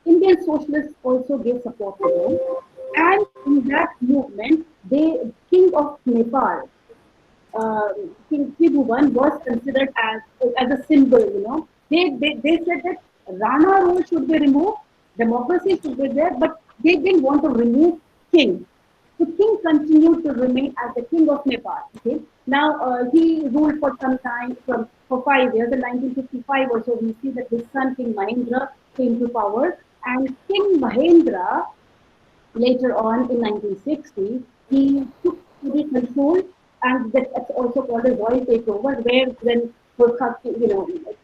Indian socialists also gave support to them. And in that movement, King of Nepal, King Tribhuvan, was considered as a symbol. They said that Rana rule should be removed, democracy should be there, but they didn't want to remove king. The king continued to remain as the king of Nepal. Okay? Now he ruled for some time, for 5 years. In 1955 or so, we see that his son King Mahendra came to power, and King Mahendra later on in 1960 he took the control, and that's also called a royal takeover, where when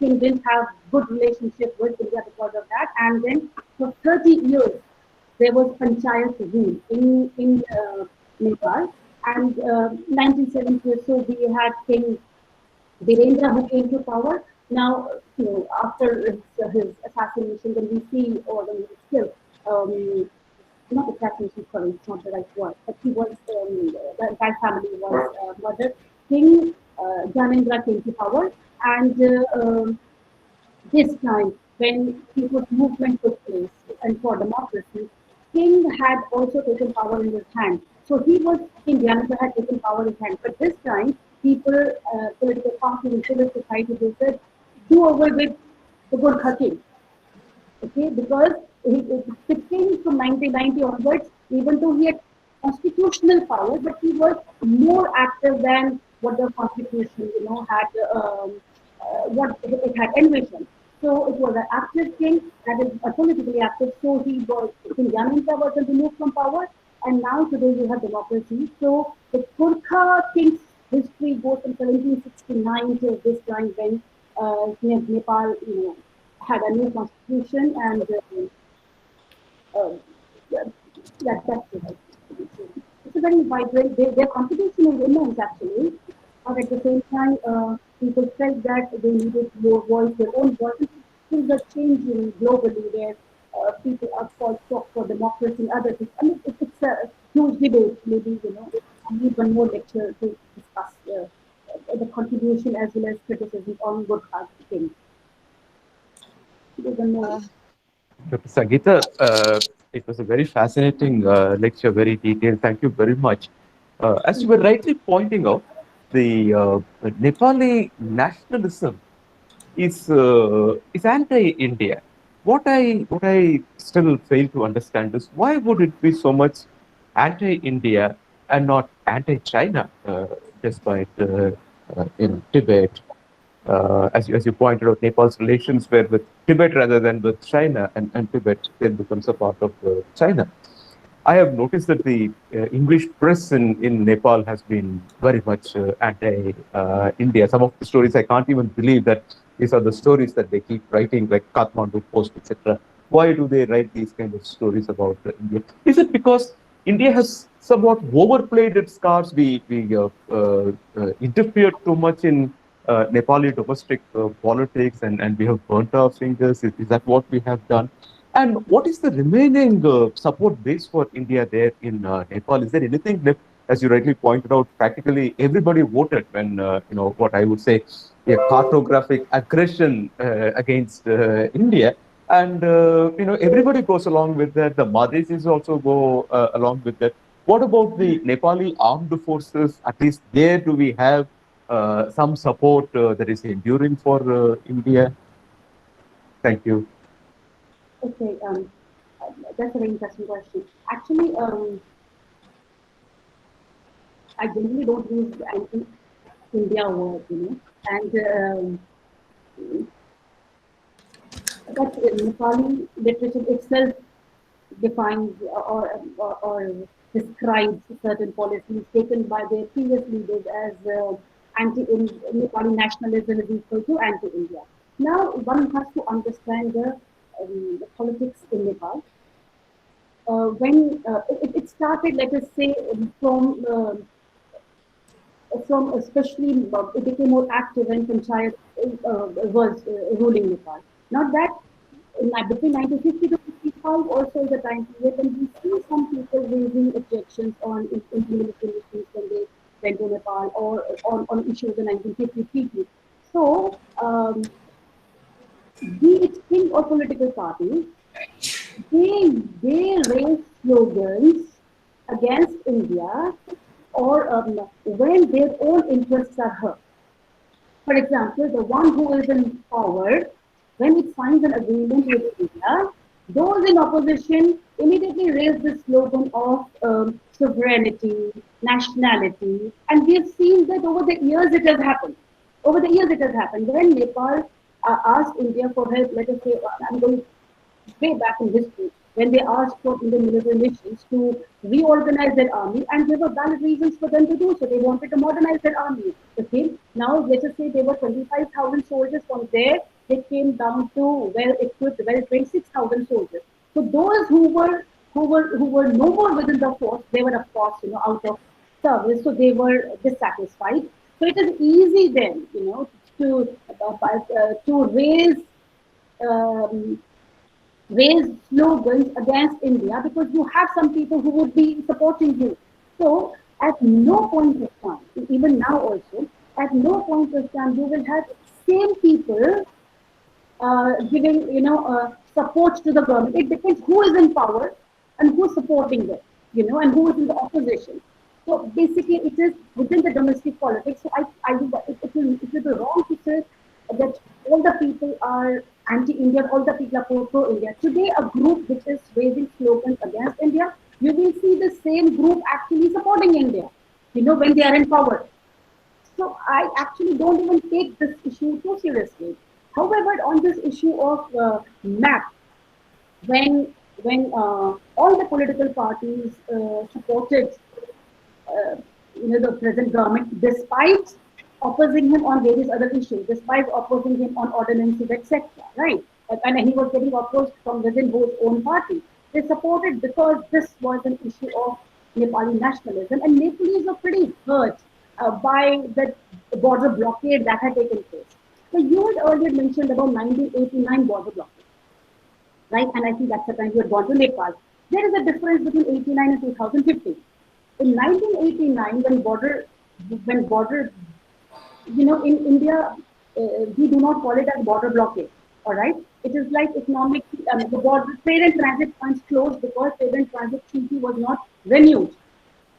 King didn't have good relationship with India because of that, and then for 30 years there was panchayat rule in Nepal, and 1970 or so we had King Virendra who came to power. Now, after his assassination, when we see, or when he was killed, not assassination, sorry, it's not the right word, but he was, the entire family was murdered. King Gyanendra came to power, and this time, when people's movement took place and for democracy, King had also taken power in his hand. So King Gyanendra had taken power in his hand. But this time, people, political parties, and civil society, they said, do away with the Gorkha king. Okay, because the king from 1990 onwards, even though he had constitutional power, but he was more active than what the constitution, had, what it had envisioned. So it was an active king, that is politically active. So King Gyanendra was removed from power, and now today we have democracy. So the Gorkha king's history goes from 1769 to this time when Nepal, had a new constitution, and that's it. It's a very vibrant. Their competition is immense, actually. But at the same time, people felt that they needed more voice, their own voice. Things are changing globally, where people are called talk for democracy and other things. I mean, it's a huge debate. Maybe I need one more lecture to discuss the contribution as well as criticism on Gorkha things. Dr. Sangeeta, it was a very fascinating lecture, very detailed. Thank you very much. As you were rightly pointing out, the Nepali nationalism is anti-India. What I still fail to understand is, why would it be so much anti-India and not anti-China, despite Tibet? As you pointed out, Nepal's relations were with Tibet rather than with China, and Tibet then becomes a part of China. I have noticed that the English press in Nepal has been very much anti-India. Some of the stories, I can't even believe that these are the stories that they keep writing, like Kathmandu Post, etc. Why do they write these kind of stories about India? Is it because India has somewhat overplayed its cards? We interfered too much in Nepali domestic politics and we have burnt our fingers? Is that what we have done? And what is the remaining support base for India there in Nepal? Is there anything left? As you rightly pointed out, practically everybody voted when, what I would say, a cartographic aggression against India. And, everybody goes along with that. The Madhesis also go along with that. What about the Nepali armed forces? At least there, do we have some support that is enduring for India? Thank you. Okay, that's a very interesting question. Actually, I generally don't use anti-India word, and but Nepali literature itself defines or describes certain policies taken by their previous leaders as Nepali nationalism is equal to anti-India. Now, one has to understand the politics in Nepal. When it started, let us say, from especially it became more active when Panchayat was ruling Nepal. Not that between 1950 to 55 also is a time period when we see some people raising objections on implementation issues when they went to Nepal or on issues of the 1950 treaty. So, be it king or political party, they raise slogans against India or when their own interests are hurt. For example, the one who is in power, when it signs an agreement with India, those in opposition immediately raise the slogan of sovereignty, nationality, and we've seen that over the years it has happened. Over the years it has happened. When Nepal asked India for help, let us say, I'm going way back in history, when they asked for Indian military nations to reorganize their army, and there were valid reasons for them to do so. They wanted to modernize their army. Okay, now let us say there were 25,000 soldiers. From there, they came down to well-equipped, well-trained 6,000 soldiers. So those who were no more within the force, they were of course out of service, so they were dissatisfied. So it is easy then to um, raise slogans against India because you have some people who would be supporting you. So at no point of time, even now also, at no point of time you will have same people giving support to the government. It depends who is in power and who's supporting them, and who is in the opposition. So basically, it is within the domestic politics. So it will be wrong to say that all the people are anti-India, all the people are pro-India. Today, a group which is raising slogans against India, you will see the same group actually supporting India, when they are in power. So I actually don't even take this issue too seriously. However, on this issue of map, when all the political parties supported the present government, despite opposing him on various other issues, despite opposing him on ordinances, etc. Right? And he was getting opposed from within his own party. They supported because this was an issue of Nepali nationalism, and Nepalese were pretty hurt by the border blockade that had taken place. So you had earlier mentioned about 1989 border blockade, right? And I think that's the time you had gone to Nepal. There is a difference between 89 and 2015. In 1989, when border, in India, we do not call it as border blockade. All right, it is like economic. The border trade and transit points closed because trade and transit treaty was not renewed.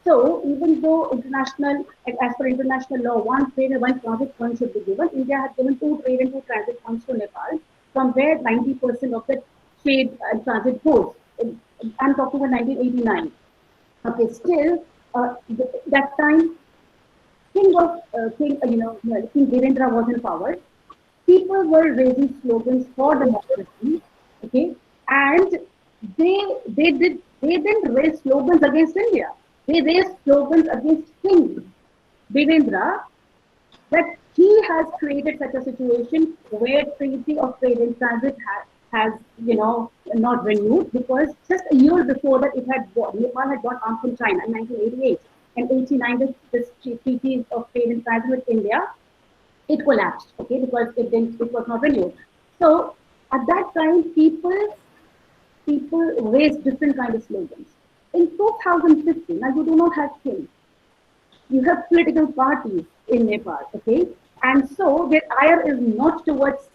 So even though as per international law, one trade and one transit point should be given, India had given 2 trade and 2 transit points to Nepal, from where 90% of the trade and transit goes. I'm talking about 1989. Okay, still that time, King Devendra was in power. People were raising slogans for democracy. Okay, and they didn't raise slogans against India. They raised slogans against King Devendra, that he has created such a situation where Treaty of Trade and Transit has not renewed, because just a year before that Nepal had got arms from China in 1988, and 89 this Treaty of Trade and Transit with India it collapsed, okay, because it was not renewed. So at that time, people raised different kind of slogans. In 2015, now you do not have kings, you have political parties in Nepal, okay, and so their ire is not towards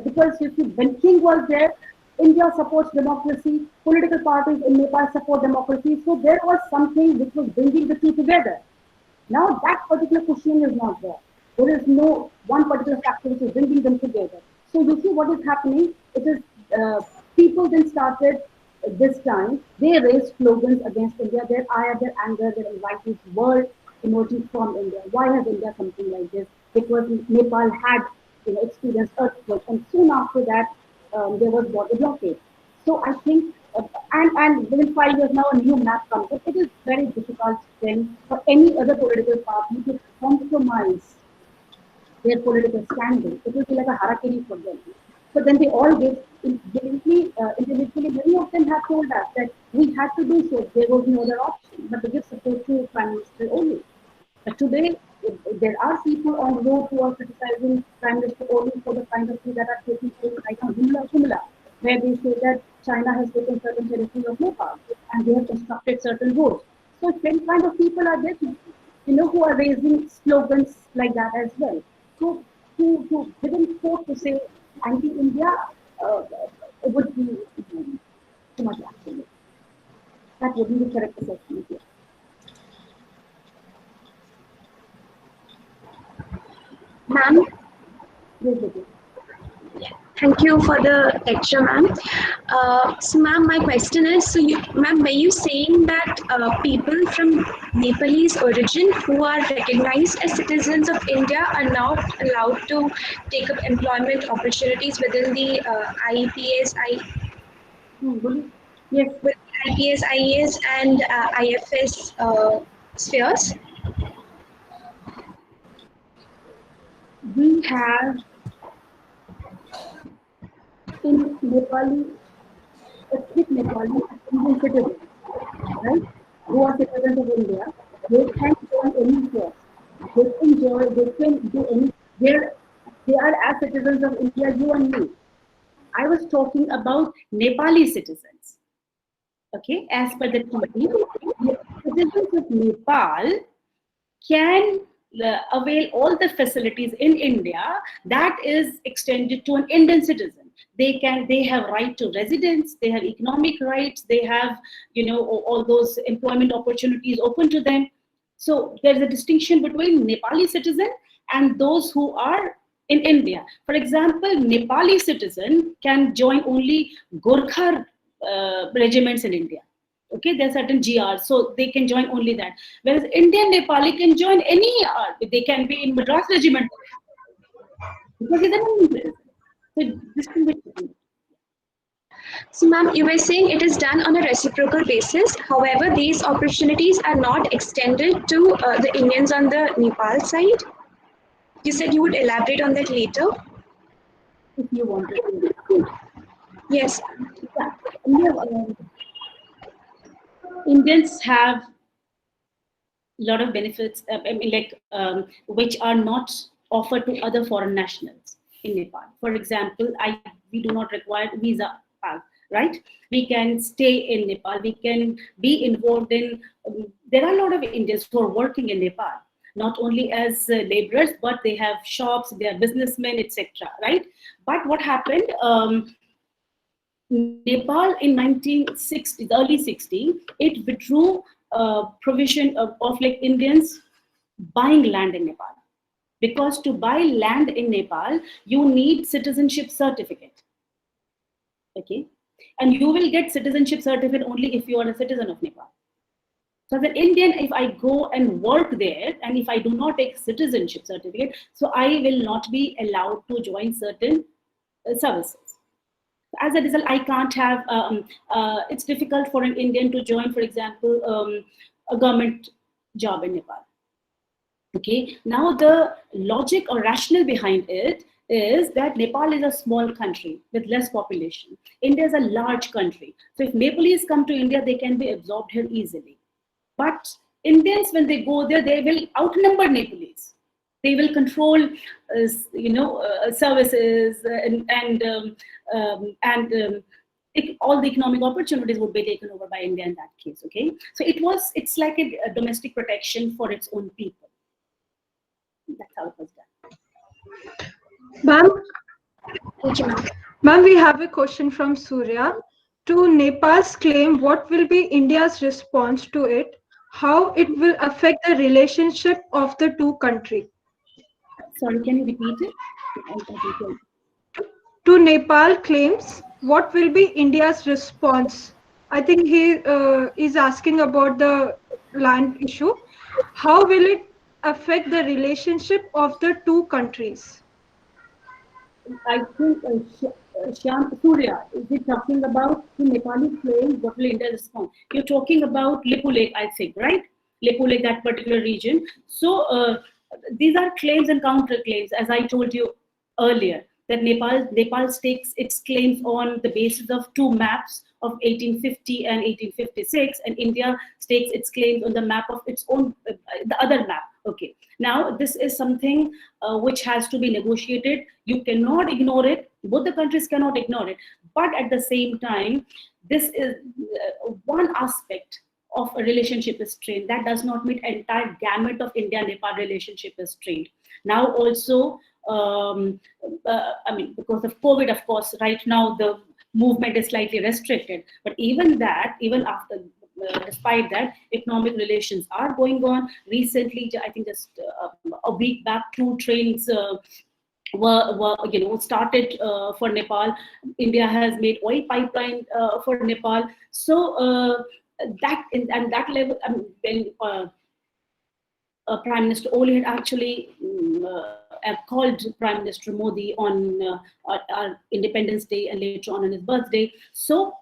because you see, when king was there, India supports democracy, political parties in Nepal support democracy, so there was something which was bringing the two together. Now that particular question is not there. There is no one particular factor which is bringing them together. So you see what is happening. It is people then started this time. They raised slogans against India. Their ire, their anger, their anxieties were emerging from India. Why has India something like this? Because Nepal had experienced earthquake, and soon after that there was border blockade. So I think, and within 5 years now a new map comes up. It is very difficult then for any other political party to compromise their political standing. It will be like a harakiri for them. So then they all give individually. Many of them have told us that we had to do so. There was no other option but to give support to Prime Minister only. But today, there are people on the road who are criticizing Prime Minister only for the kind of things that are taking place like on Shimla, where they say that China has taken certain territory of Nepal and they have constructed certain roads. So same kind of people are there, who are raising slogans like that as well. So to within court to say anti-India it would be too much actually. That would be the correct assessment here. Ma'am, Yes, it is. thank you for the lecture, ma'am. So, ma'am, my question is, ma'am, were you saying that people from Nepalese origin who are recognized as citizens of India are not allowed to take up employment opportunities within the Yes, IPS, IAS, and IFS spheres? we have in Nepali, ethnic Nepali Indian citizens, right? Who are citizens of India. They can join any force. They can do any, they're, they are as citizens of India, you and me. I was talking about Nepali citizens. Okay, as per the treaty, citizens of Nepal can avail all the facilities in India that is extended to an Indian citizen. They have right to residence, they have economic rights, they have all those employment opportunities open to them. So there's a distinction between Nepali citizen and those who are in India. For example, Nepali citizen can join only Gorkha regiments in India. Okay, there are certain GRs, so they can join only that. Whereas Indian Nepali can join any they can be in Madras regiment because he's an Indian citizen. So So, ma'am, you were saying it is done on a reciprocal basis. However, these opportunities are not extended to the Indians on the Nepal side. You said you would elaborate on that later. if you want to, Yes. yeah, Indians have a lot of benefits, which are not offered to other foreign nationals in Nepal. For example, we do not require visa pass, right? We can stay in Nepal. We can be involved in. There are a lot of Indians who are working in Nepal, not only as laborers, but they have shops, they are businessmen, etc. Right? But what happened? Nepal in 1960, the early 60s, it withdrew provision of like Indians buying land in Nepal. Because to buy land in Nepal, you need citizenship certificate. Okay, and you will get citizenship certificate only if you are a citizen of Nepal. So as an Indian, if I go and work there, and if I do not take citizenship certificate, so I will not be allowed to join certain services. As a result, I can't have, it's difficult for an Indian to join, for example, a government job in Nepal. Okay, now the logic or rationale behind it is that Nepal is a small country with less population. India is a large country. So if Nepalese come to India, they can be absorbed here easily. But Indians, when they go there, they will outnumber Nepalese. they will control, services all the economic opportunities would be taken over by India in that case. Okay, so it's like a domestic protection for its own people. That's how it was done. Ma'am, Thank you, ma'am. ma'am, we have a question from Surya. To Nepal's claim, what will be India's response to it? How it will affect the relationship of the two countries? Sorry, can you repeat it? To Nepal claims, what will be India's response? I think he is asking about the land issue. How will it affect the relationship of the two countries? I think Shyam Surya, is it talking about the Nepali claims? What will India respond? You're talking about Lepu Lake, I think, right? Lepu Lake, that particular region. So these are claims and counterclaims, as I told you earlier, that Nepal stakes its claims on the basis of two maps of 1850 and 1856, and India stakes its claims on the map of its own, the other map. Okay. Now, this is something which has to be negotiated. You cannot ignore it. Both the countries cannot ignore it. But at the same time, this is one aspect of a relationship is strained. That does not mean entire gamut of India-Nepal relationship is strained. Now also, because of COVID, of course, right now the movement is slightly restricted. But even that, even after, despite that, economic relations are going on. Recently, I think just a week back, 2 trains were started for Nepal. India has made oil pipeline for Nepal. So that level, when Prime Minister Oli had actually called Prime Minister Modi on our Independence Day and later on his birthday. So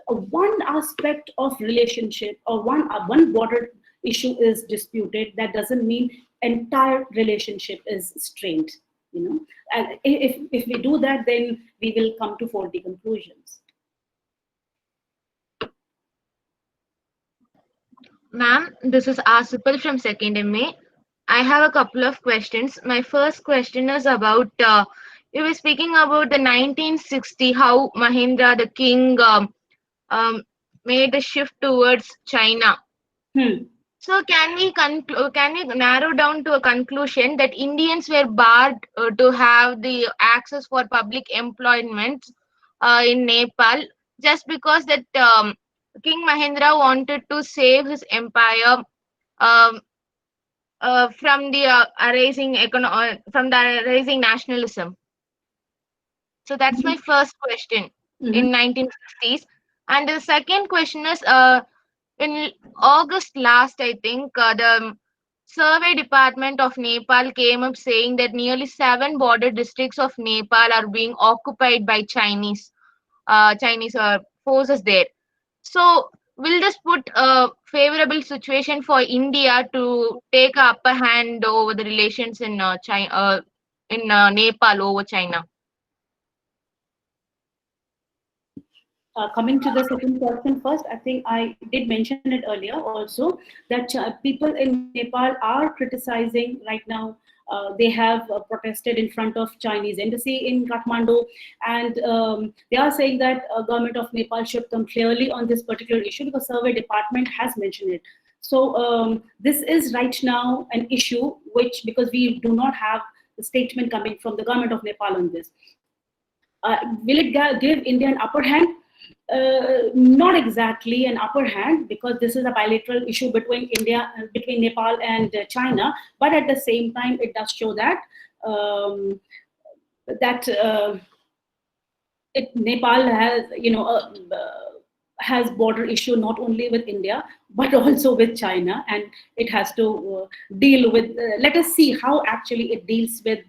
one aspect of relationship or one border issue is disputed, that doesn't mean entire relationship is strained. And if we do that, then we will come to faulty conclusions. Ma'am, this is Asipal from 2nd MA. I have a couple of questions. My first question is about, you were speaking about the 1960, how Mahendra, the king, made a shift towards China. So can we narrow down to a conclusion that Indians were barred to have the access for public employment in Nepal just because that King Mahendra wanted to save his empire from the rising nationalism? So that's my first question in 1960s. And the second question is, in August last, I think the survey department of Nepal came up saying that nearly 7 border districts of Nepal are being occupied by Chinese forces there. So will this put a favorable situation for India to take an upper hand over the relations in Nepal over China? Coming to the second question first, I think I did mention it earlier also, that people in Nepal are criticizing right now. They have protested in front of Chinese embassy in Kathmandu, and they are saying that government of Nepal should come clearly on this particular issue, because survey department has mentioned it. So this is right now an issue which, because we do not have the statement coming from the government of Nepal on this. Will it give India an upper hand? Not exactly an upper hand, because this is a bilateral issue between Nepal and China. But at the same time, it does show that Nepal has, has border issue not only with India but also with China, and it has to deal with. Let us see how actually it deals with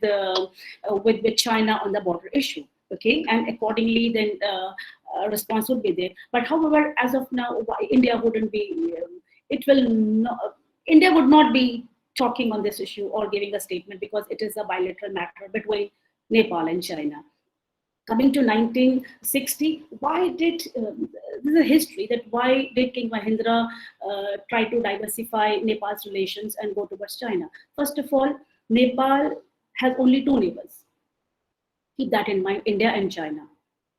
China on the border issue. Okay, and accordingly, then response would be there. But however, as of now, India wouldn't be. India would not be talking on this issue or giving a statement, because it is a bilateral matter between Nepal and China. Coming to 1960, why did this is a history that why did King Mahendra try to diversify Nepal's relations and go towards China? First of all, Nepal has only two neighbors. Keep that in mind, India and China.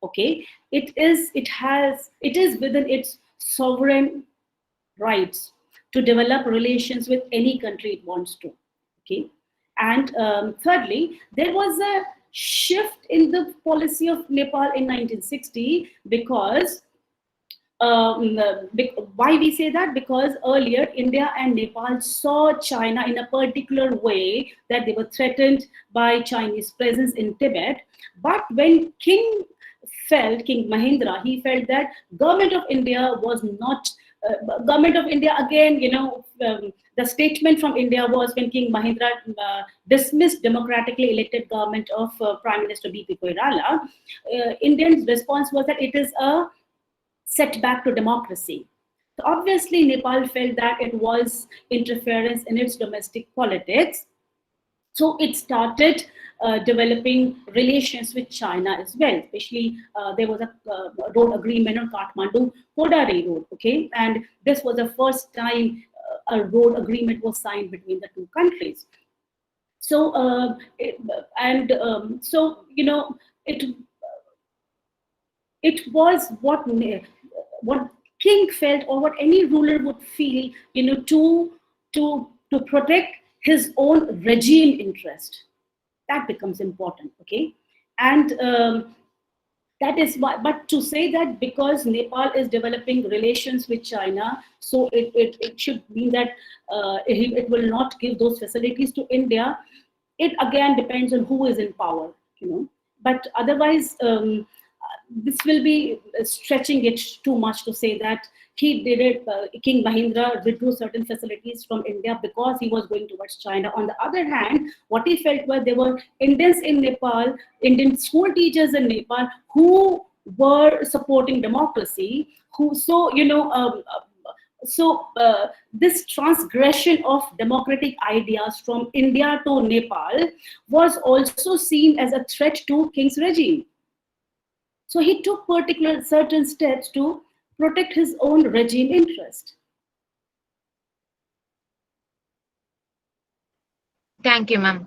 Okay, it is within its sovereign rights to develop relations with any country it wants to. Okay, and thirdly, there was a shift in the policy of Nepal in 1960 because why we say that? Because earlier India and Nepal saw China in a particular way, that they were threatened by Chinese presence in Tibet. But when King Mahendra, he felt that government of India was not government of India again. The statement from India was, when King Mahendra dismissed democratically elected government of Prime Minister B.P. Koirala, Indian response was that it is a setback to democracy. So obviously, Nepal felt that it was interference in its domestic politics. So it started developing relations with China as well. Especially, there was a road agreement on Kathmandu-Kodari road. Okay, and this was the first time a road agreement was signed between the two countries. So it was what king felt, or what any ruler would feel, to protect his own regime interest. That becomes important. Okay, and that is why. But to say that because Nepal is developing relations with China, so it should mean that it will not give those facilities to India. It again depends on who is in power. But otherwise, this will be stretching it too much to say that he did it. King Mahendra withdrew certain facilities from India because he was going towards China. On the other hand, what he felt was there were Indians in Nepal, Indian school teachers in Nepal who were supporting democracy. This transgression of democratic ideas from India to Nepal was also seen as a threat to King's regime. So he took certain steps to protect his own regime interest. Thank you, ma'am.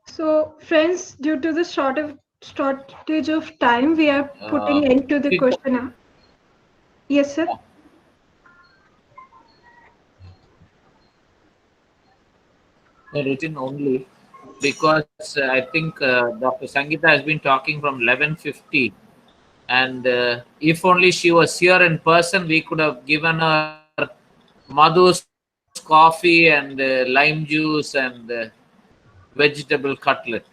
So, friends, due to the shortage of time, we are putting end to the question. Yes, sir. Written only because I think Dr. Sangeeta has been talking from 11:50, and if only she was here in person, we could have given her Madhu's coffee and lime juice and vegetable cutlet.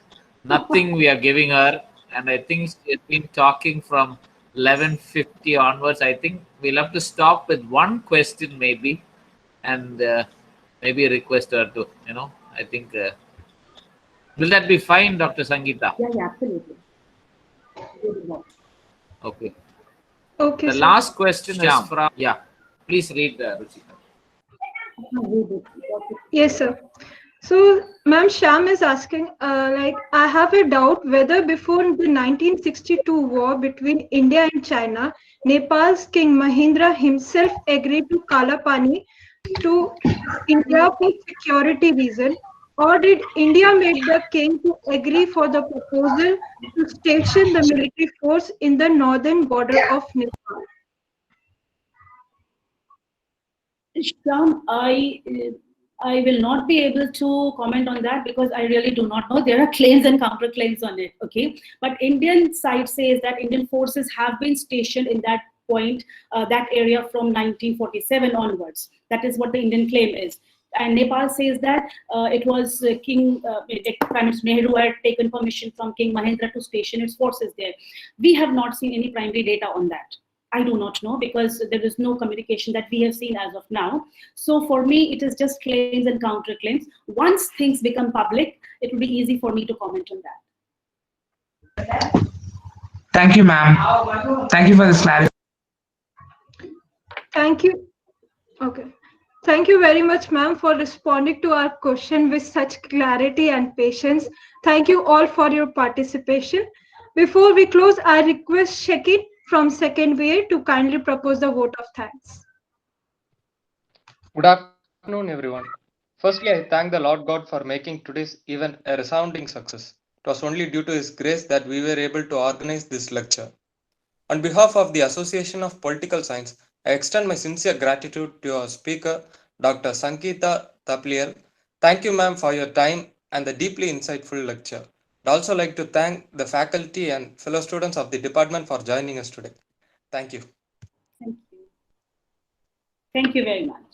Nothing we are giving her, and I think she has been talking from 11:50 onwards. I think we'll have to stop with one question maybe, and maybe request her to, I think. Will that be fine, Dr. Sangeeta? Yeah, absolutely. Okay. Okay. The last question is from, please read, Ruchika. Yes, sir. So, Ma'am Shyam is asking, I have a doubt whether before the 1962 war between India and China, Nepal's King Mahendra himself agreed to Kalapani to India for security reason, or did India make the king to agree for the proposal to station the military force in the northern border of Nepal? Shyam, I will not be able to comment on that because I really do not know. There are claims and counterclaims on it. Okay, but Indian side says that Indian forces have been stationed in that point, that area from 1947 onwards. That is what the Indian claim is. And Nepal says that it was Prime Minister Nehru had taken permission from King Mahendra to station its forces there. We have not seen any primary data on that. I do not know because there is no communication that we have seen as of now. So for me, it is just claims and counterclaims. Once things become public, it will be easy for me to comment on that. Thank you, ma'am. Thank you for this clarification. Thank you. Okay. Thank you very much, ma'am, for responding to our question with such clarity and patience. Thank you all for your participation. Before we close, I request Shekit from second VA to kindly propose the vote of thanks. Good afternoon, everyone. Firstly, I thank the Lord God for making today's event a resounding success. It was only due to His grace that we were able to organize this lecture. On behalf of the Association of Political Science, I extend my sincere gratitude to our speaker, Dr. Sangeeta Taplial. Thank you, ma'am, for your time and the deeply insightful lecture. I'd also like to thank the faculty and fellow students of the department for joining us today. Thank you. Thank you. Thank you very much.